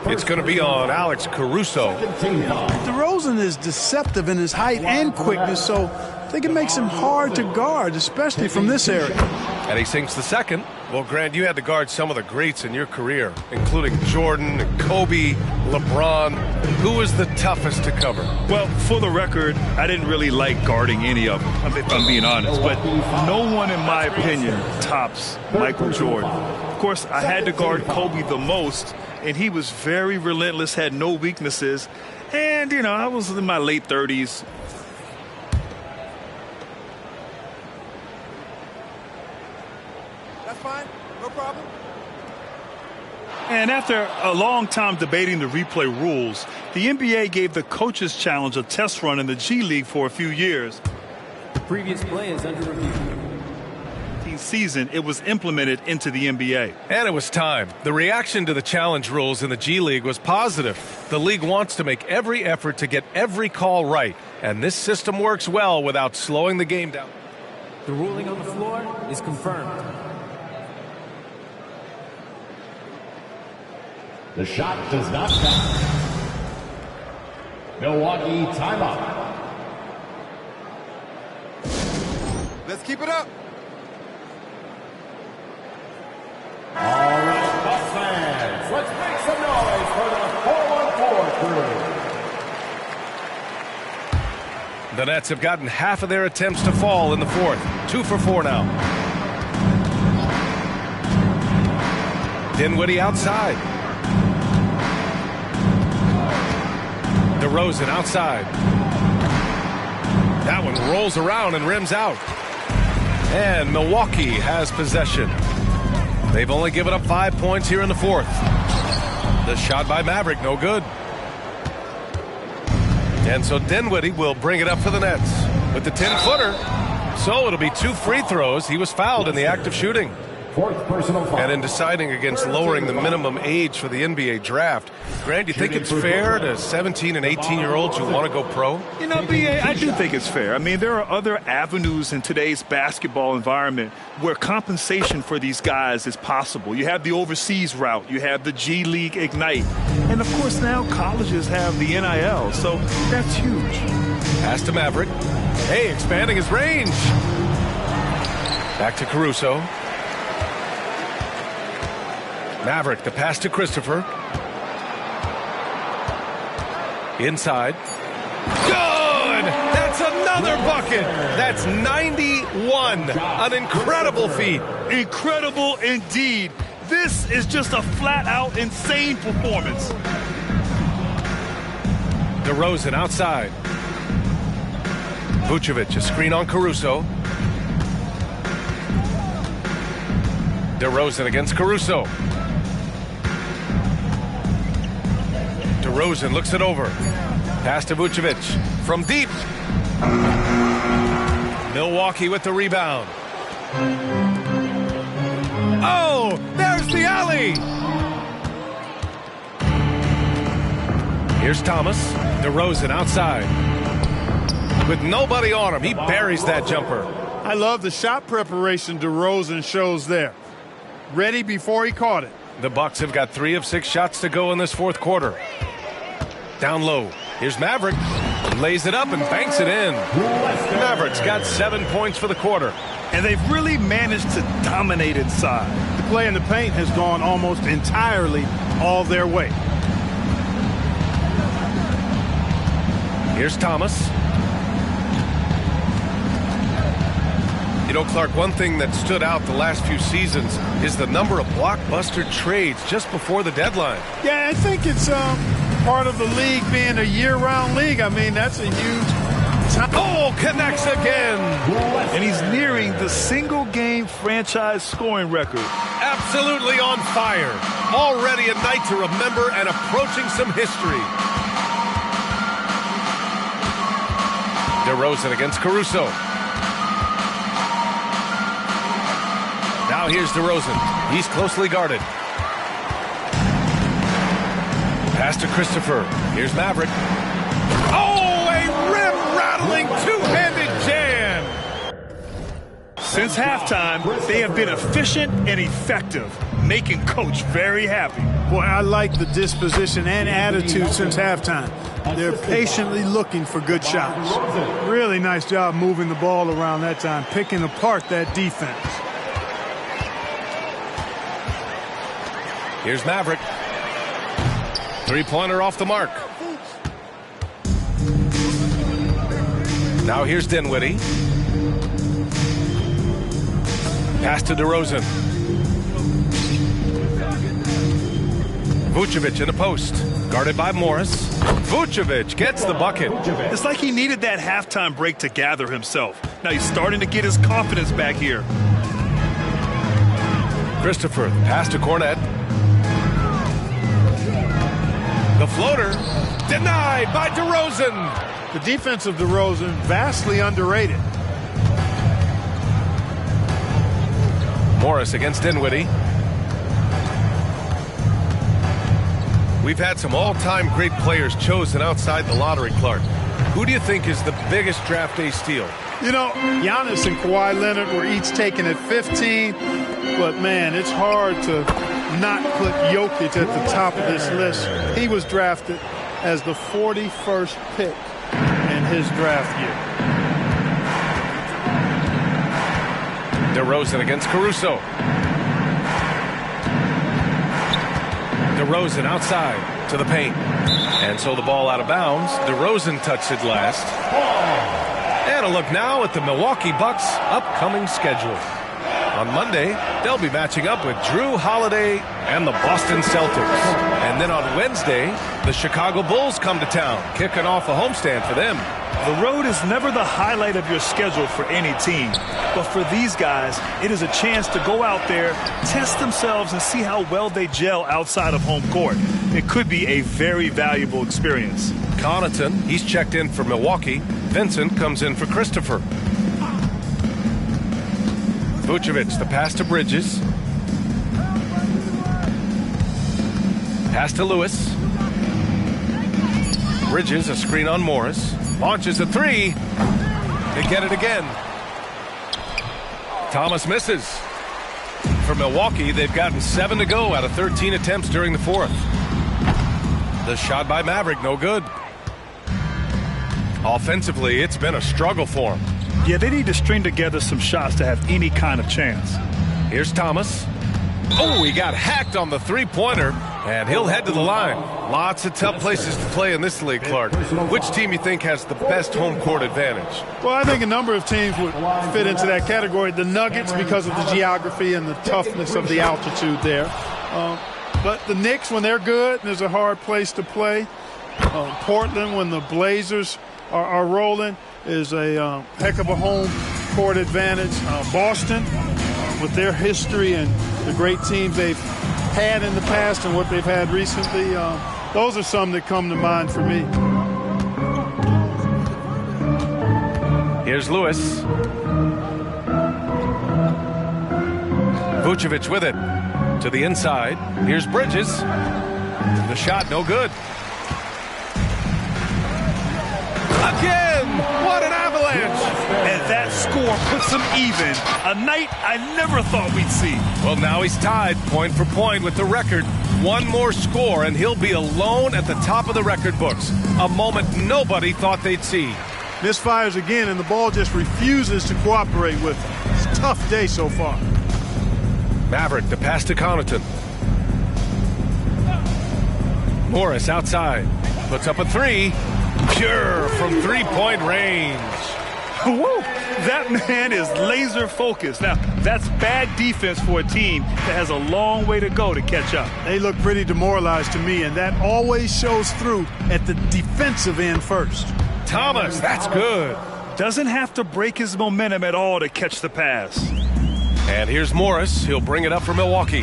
It's going to be on Alex Caruso. DeRozan is deceptive in his height and quickness, so I think it makes him hard to guard, especially from this area. And he sinks the second. Well, Grant, you had to guard some of the greats in your career, including Jordan, Kobe, LeBron. Who was the toughest to cover? Well, for the record, I didn't really like guarding any of them, if I'm being honest. But no one, in my opinion, tops Michael Jordan. Of course, I had to guard Kobe the most, and he was very relentless, had no weaknesses. And, you know, I was in my late 30s. That's fine. No problem. And after a long time debating the replay rules, the NBA gave the Coaches Challenge a test run in the G League for a few years. Previous play is under review. Season, it was implemented into the NBA. And it was time. The reaction to the challenge rules in the G League was positive. The league wants to make every effort to get every call right, and this system works well without slowing the game down. The ruling on the floor is confirmed. The shot does not count. Milwaukee timeout. Let's keep it up. All right, Bucks fans, let's make some noise for the 4-on-4 crew. The Nets have gotten half of their attempts to fall in the fourth. 2 for 4 now. Dinwiddie outside. DeRozan outside. That one rolls around and rims out. And Milwaukee has possession. They've only given up 5 points here in the fourth. The shot by Maverick, no good. And so Dinwiddie will bring it up for the Nets with the 10-footer. So it'll be 2 free throws. He was fouled in the act of shooting. Fourth personal foul. And in deciding against lowering the minimum age for the NBA draft, Grant, do you think it's fair to 17 and 18-year-olds who want to go pro? You know, B.A., I do think it's fair. I mean, there are other avenues in today's basketball environment where compensation for these guys is possible. You have the overseas route. You have the G League Ignite. And, of course, now colleges have the NIL, so that's huge. Pass to Maverick. Hey, expanding his range. Back to Caruso. Maverick, the pass to Christopher. Inside. Good! That's another bucket! That's 91. An incredible feat. Incredible indeed. This is just a flat-out insane performance. DeRozan outside. Vucevic, a screen on Caruso. DeRozan against Caruso. DeRozan looks it over. Pass to Vucevic from deep. Milwaukee with the rebound. Oh, there's the alley. Here's Thomas. DeRozan outside. With nobody on him, he buries that jumper. I love the shot preparation DeRozan shows there. Ready before he caught it. The Bucks have got 3 of 6 shots to go in this fourth quarter. Down low. Here's Maverick. Lays it up and banks it in. Maverick's got 7 points for the quarter. And they've really managed to dominate inside. The play in the paint has gone almost entirely all their way. Here's Thomas. You know, Clark, one thing that stood out the last few seasons is the number of blockbuster trades just before the deadline. Yeah, I think it's part of the league being a year-round league. I mean, that's a huge time. Oh, connects again. And he's nearing the single-game franchise scoring record. Absolutely on fire. Already a night to remember and approaching some history. DeRozan against Caruso. Now here's DeRozan. He's closely guarded. Pass to Christopher. Here's Maverick. Oh, a rim-rattling two-handed jam. Since halftime, they have been efficient and effective, making Coach very happy. Boy, I like the disposition and attitude since halftime. They're patiently looking for good shots. Really nice job moving the ball around that time, picking apart that defense. Here's Maverick. Three-pointer off the mark. Now here's Dinwiddie. Pass to DeRozan. Vucevic in the post. Guarded by Morris. Vucevic gets the bucket. It's like he needed that halftime break to gather himself. Now he's starting to get his confidence back here. Christopher, pass to Cornette. The floater denied by DeRozan. The defense of DeRozan vastly underrated. Morris against Dinwiddie. We've had some all-time great players chosen outside the lottery, Clark. Who do you think is the biggest draft day steal? You know, Giannis and Kawhi Leonard were each taken at 15, but man, it's hard to not put Jokic at the top of this list. He was drafted as the 41st pick in his draft year. DeRozan against Caruso. DeRozan outside to the paint. And so the ball out of bounds. DeRozan touched it last. And a look now at the Milwaukee Bucks' upcoming schedule. On Monday, they'll be matching up with Drew Holiday and the Boston Celtics. And then on Wednesday, the Chicago Bulls come to town, kicking off a homestand for them. The road is never the highlight of your schedule for any team. But for these guys, it is a chance to go out there, test themselves, and see how well they gel outside of home court. It could be a very valuable experience. Connaughton, he's checked in for Milwaukee. Vincent comes in for Christopher. Vucevic, the pass to Bridges. Pass to Lewis. Bridges, a screen on Morris. Launches a three. They get it again. Thomas misses. For Milwaukee, they've gotten 7 to go out of 13 attempts during the fourth. The shot by Maverick, no good. Offensively, it's been a struggle for him. Yeah, they need to string together some shots to have any kind of chance. Here's Thomas. Oh, he got hacked on the three-pointer, and he'll head to the line. Lots of tough places to play in this league, Clark. Which team you think has the best home court advantage? Well, I think a number of teams would fit into that category. The Nuggets, because of the geography and the toughness of the altitude there. But the Knicks, when they're good, there's a hard place to play. Portland, when the Blazers are rolling, is a heck of a home court advantage. Boston, with their history and the great teams they've had in the past and what they've had recently, those are some that come to mind for me. Here's Lewis. Vucevic with it. To the inside. Here's Bridges. The shot, no good. Again! What an avalanche! And that score puts them even. A night I never thought we'd see. Well, now he's tied point for point with the record. One more score, and he'll be alone at the top of the record books. A moment nobody thought they'd see. Misfires again, and the ball just refuses to cooperate with him. It's a tough day so far. Maverick, the pass to Connaughton. Morris outside. Puts up a three. Pure from three-point range. Woo! That man is laser focused. Now, that's bad defense for a team that has a long way to go to catch up. They look pretty demoralized to me, and that always shows through at the defensive end first. Thomas, that's good. Doesn't have to break his momentum at all to catch the pass. And here's Morris. He'll bring it up for Milwaukee.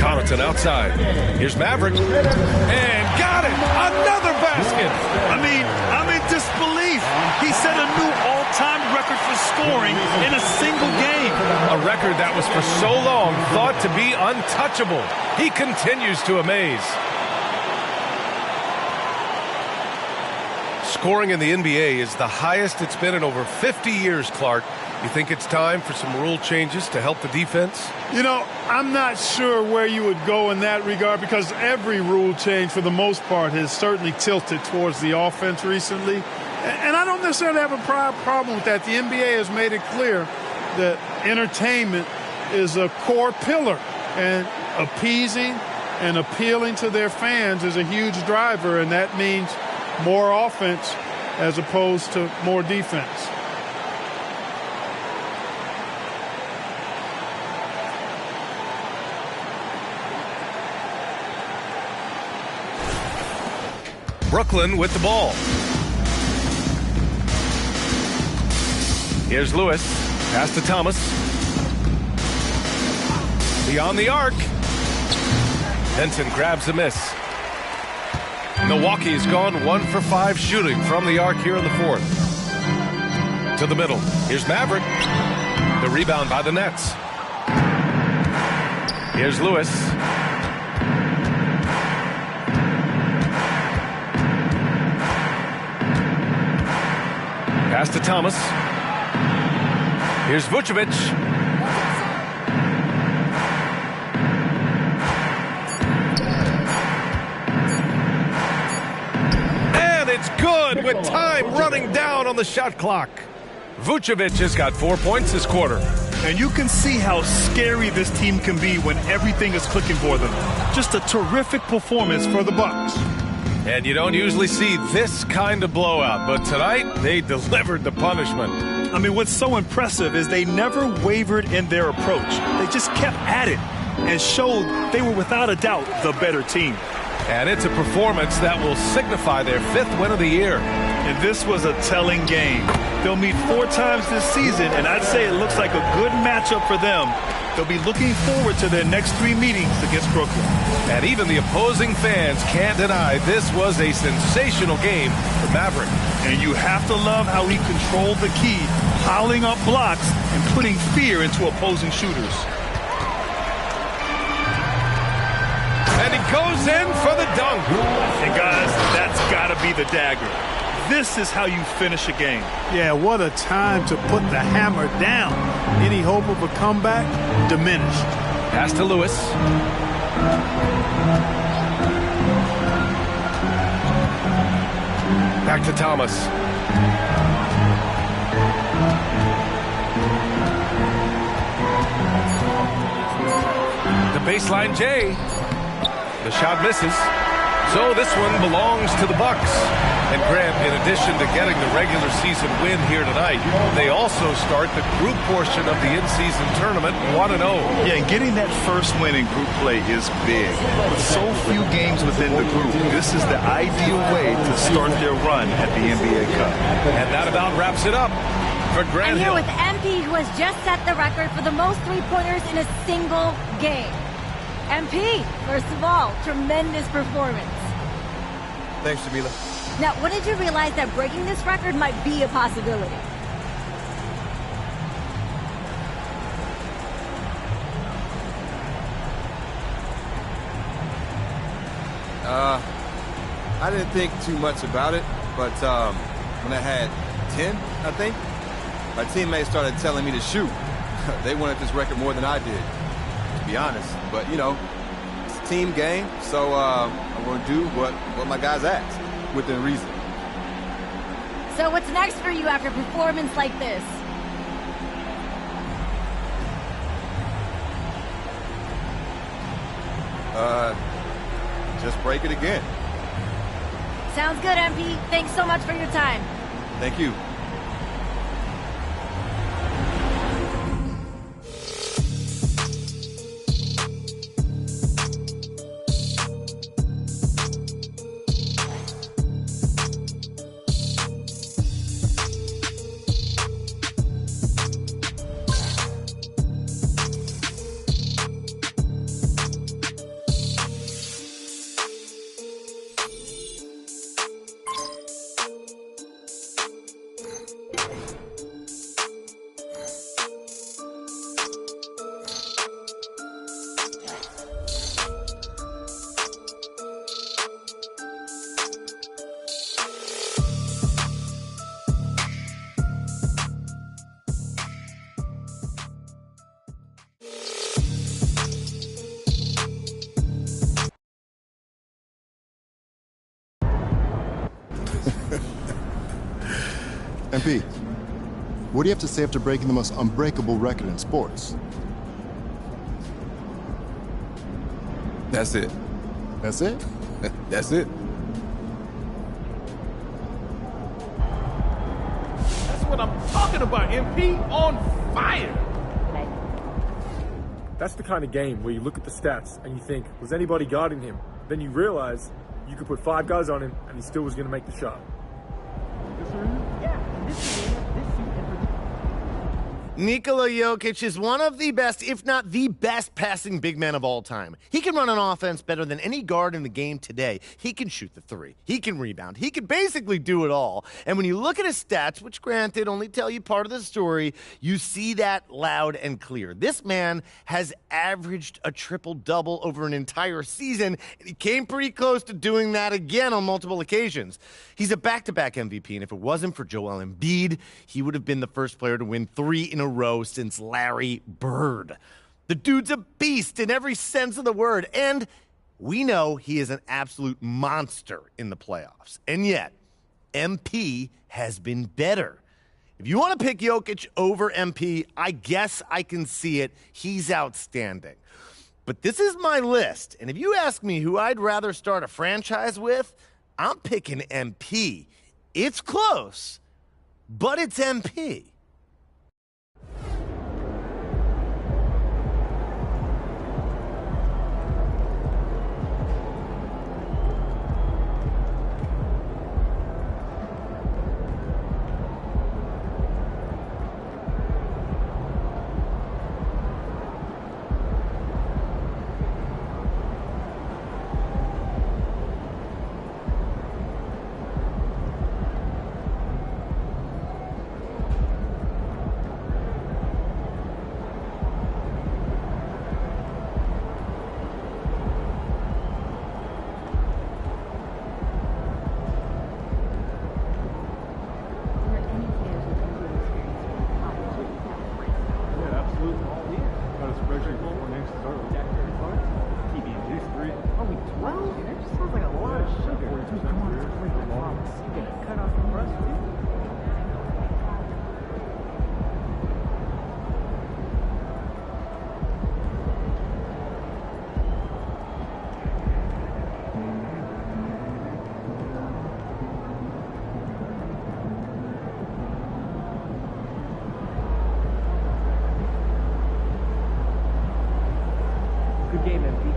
Connaughton outside. Here's Maverick. And got it! Another basket! I'm in disbelief. He set a new all-time record for scoring in a single game. A record that was for so long thought to be untouchable. He continues to amaze. Scoring in the NBA is the highest it's been in over 50 years, Clark. You think it's time for some rule changes to help the defense? You know, I'm not sure where you would go in that regard because every rule change, for the most part, has certainly tilted towards the offense recently. And I don't necessarily have a problem with that. The NBA has made it clear that entertainment is a core pillar, and appeasing and appealing to their fans is a huge driver, and that means more offense as opposed to more defense. Brooklyn with the ball. Here's Lewis. Pass to Thomas. Beyond the arc. Benson grabs a miss. Milwaukee's gone 1 for 5 shooting from the arc here in the fourth. To the middle. Here's Maverick. The rebound by the Nets. Here's Lewis. Pass to Thomas. Here's Vucevic. And it's good with time running down on the shot clock. Vucevic has got 4 points this quarter. And you can see how scary this team can be when everything is clicking for them. Just a terrific performance for the Bucks. And you don't usually see this kind of blowout, but tonight they delivered the punishment. I mean, what's so impressive is they never wavered in their approach. They just kept at it and showed they were without a doubt the better team. And it's a performance that will signify their 5th win of the year. And this was a telling game. They'll meet 4 times this season, and I'd say it looks like a good matchup for them. They'll be looking forward to their next 3 meetings against Brooklyn. And even the opposing fans can't deny this was a sensational game for Maverick. And you have to love how he controlled the key, piling up blocks and putting fear into opposing shooters. And he goes in for the dunk. And guys, that's got to be the dagger. This is how you finish a game. Yeah, what a time to put the hammer down. Any hope of a comeback? Diminished. Pass to Lewis. Back to Thomas. The baseline J. The shot misses. So this one belongs to the Bucks. And Grant, in addition to getting the regular season win here tonight, they also start the group portion of the in-season tournament 1-0. Yeah, and getting that first win in group play is big. With so few games within the group, this is the ideal way to start their run at the NBA Cup. And that about wraps it up for Grant I'm here Hill. with MP, who has just set the record for the most three-pointers in a single game. MP, first of all, tremendous performance. Thanks, Jamila. Now, when did you realize that breaking this record might be a possibility? I didn't think too much about it, but when I had 10, I think, my teammates started telling me to shoot. They wanted this record more than I did, to be honest. But, you know, it's a team game, so I'm going to do what my guys ask, within reason. So what's next for you after a performance like this? Just break it again. Sounds good, MP. Thanks so much for your time. Thank you. MP, what do you have to say after breaking the most unbreakable record in sports? That's it. That's it? That's it. That's what I'm talking about, MP. On fire. That's the kind of game where you look at the stats and you think, was anybody guarding him? Then you realize you could put 5 guys on him and he still was going to make the shot. Nikola Jokic is one of the best, if not the best, passing big man of all time. He can run an offense better than any guard in the game today. He can shoot the three. He can rebound. He can basically do it all. And when you look at his stats, which granted only tell you part of the story, you see that loud and clear. This man has averaged a triple-double over an entire season, and he came pretty close to doing that again on multiple occasions. He's a back-to-back MVP, and if it wasn't for Joel Embiid, he would have been the first player to win 3 in a row since Larry Bird. The dude's a beast in every sense of the word, and we know he is an absolute monster in the playoffs. And yet, MP has been better. If you want to pick Jokic over MP, I guess I can see it. He's outstanding. But this is my list, and if you ask me who I'd rather start a franchise with, I'm picking MP. It's close, but it's MP. Good game, MP.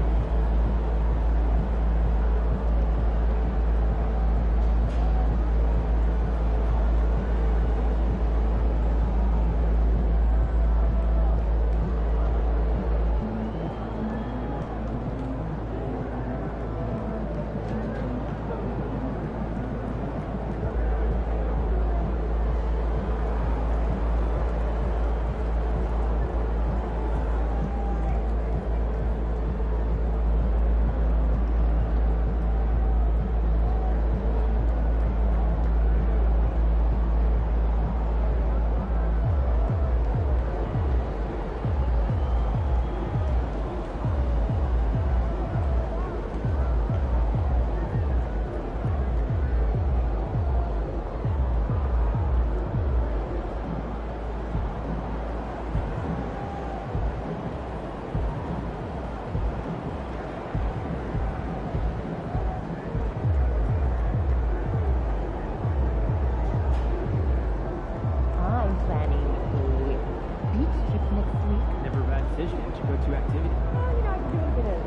decision? What's your go-to activity? I can do a bit of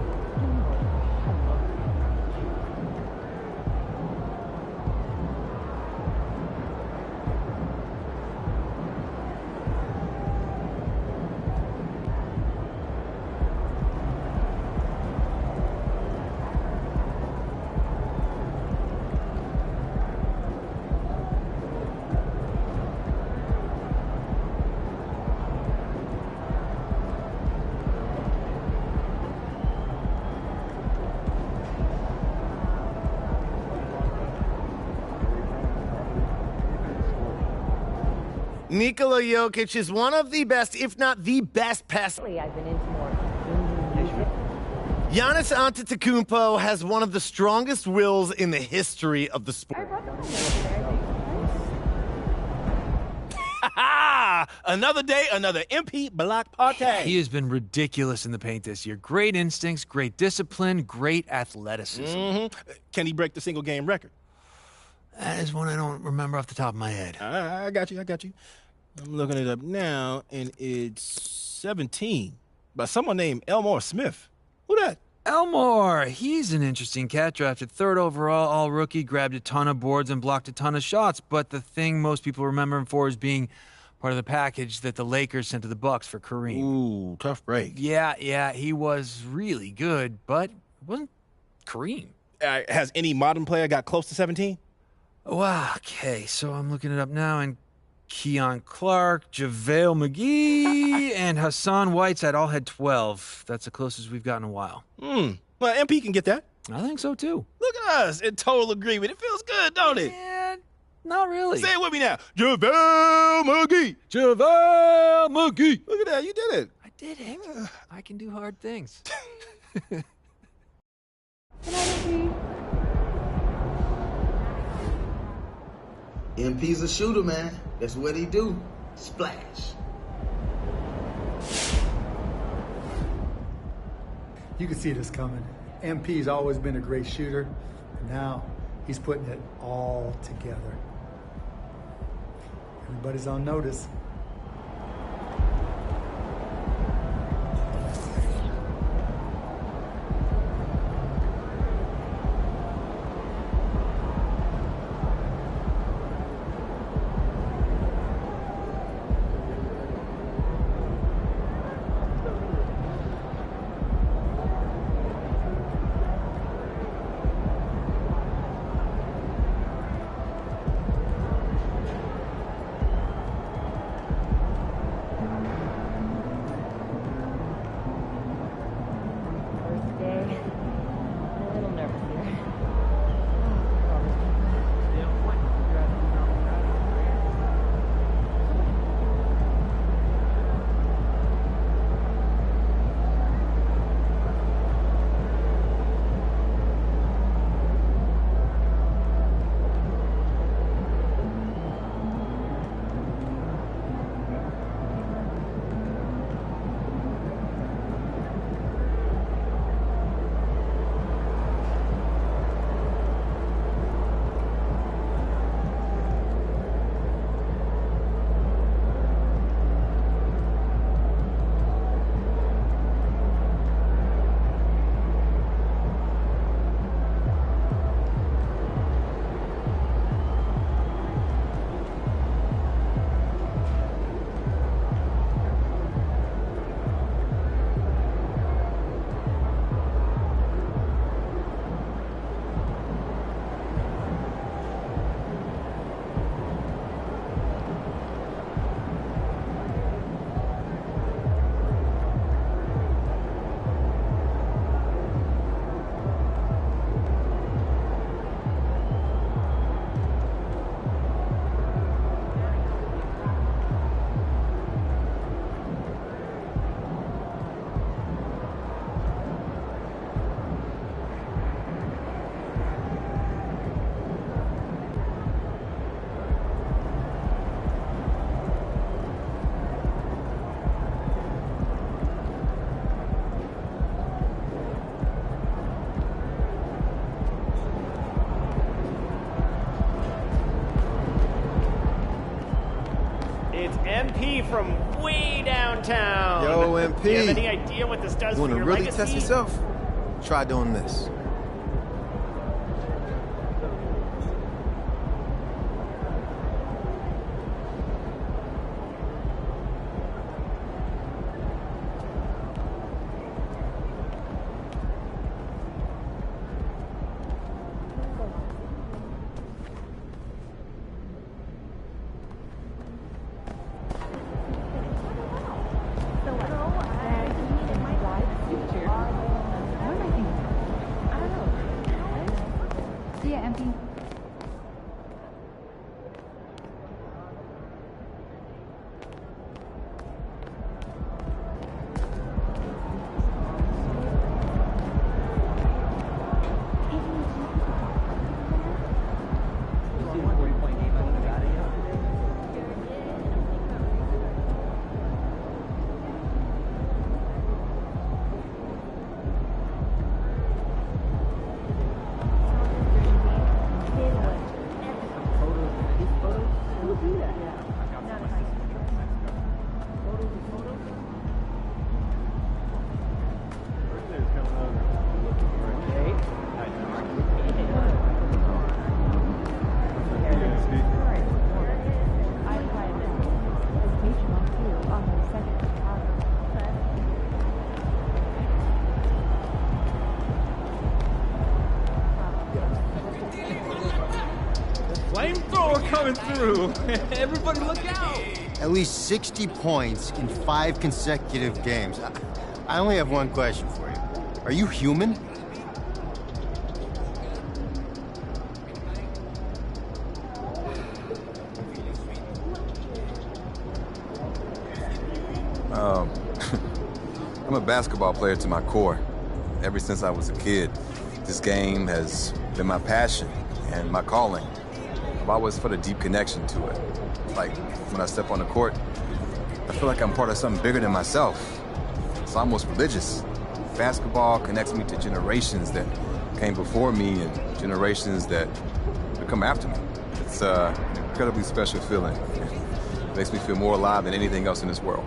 Nikola Jokic is one of the best, if not the best pass. I've been into more. Giannis Antetokounmpo has one of the strongest wills in the history of the sport. Another day, another MP block party. He has been ridiculous in the paint this year. Great instincts, great discipline, great athleticism. Can he break the single game record? That is one I don't remember off the top of my head. I got you. I'm looking it up now, and it's 17 by someone named Elmore Smith. Who that? Elmore, he's an interesting cat. Drafted 3rd overall, all rookie, grabbed a ton of boards and blocked a ton of shots. But the thing most people remember him for is being part of the package that the Lakers sent to the Bucks for Kareem. Ooh, tough break. Yeah, he was really good, but it wasn't Kareem. Has any modern player got close to 17? Wow, okay, so I'm looking it up now, and Keon Clark, JaVale McGee, and Hassan Whiteside all had 12. That's the closest we've gotten in a while. Well, MP can get that. I think so, too. Look at us in total agreement. It feels good, don't it? Yeah, not really. Say it with me now. JaVale McGee. JaVale McGee. Look at that. You did it. I did it. I can do hard things. MP's a shooter, man. That's what he do. Splash. You can see this coming. MP's always been a great shooter, and now he's putting it all together. Everybody's on notice. MP from way downtown. Yo, MP. Do you have any idea what this does You for want your to really legacy? test yourself? Try doing this. See ya, MP. Flamethrower coming through. Everybody look out. At least 60 points in 5 consecutive games. I only have one question for you. Are you human? I'm a basketball player to my core. Ever since I was a kid, this game has been my passion and my calling. I've always felt a deep connection to it. Like, when I step on the court, I feel like I'm part of something bigger than myself. It's almost religious. Basketball connects me to generations that came before me and generations that will come after me. It's an incredibly special feeling. It makes me feel more alive than anything else in this world.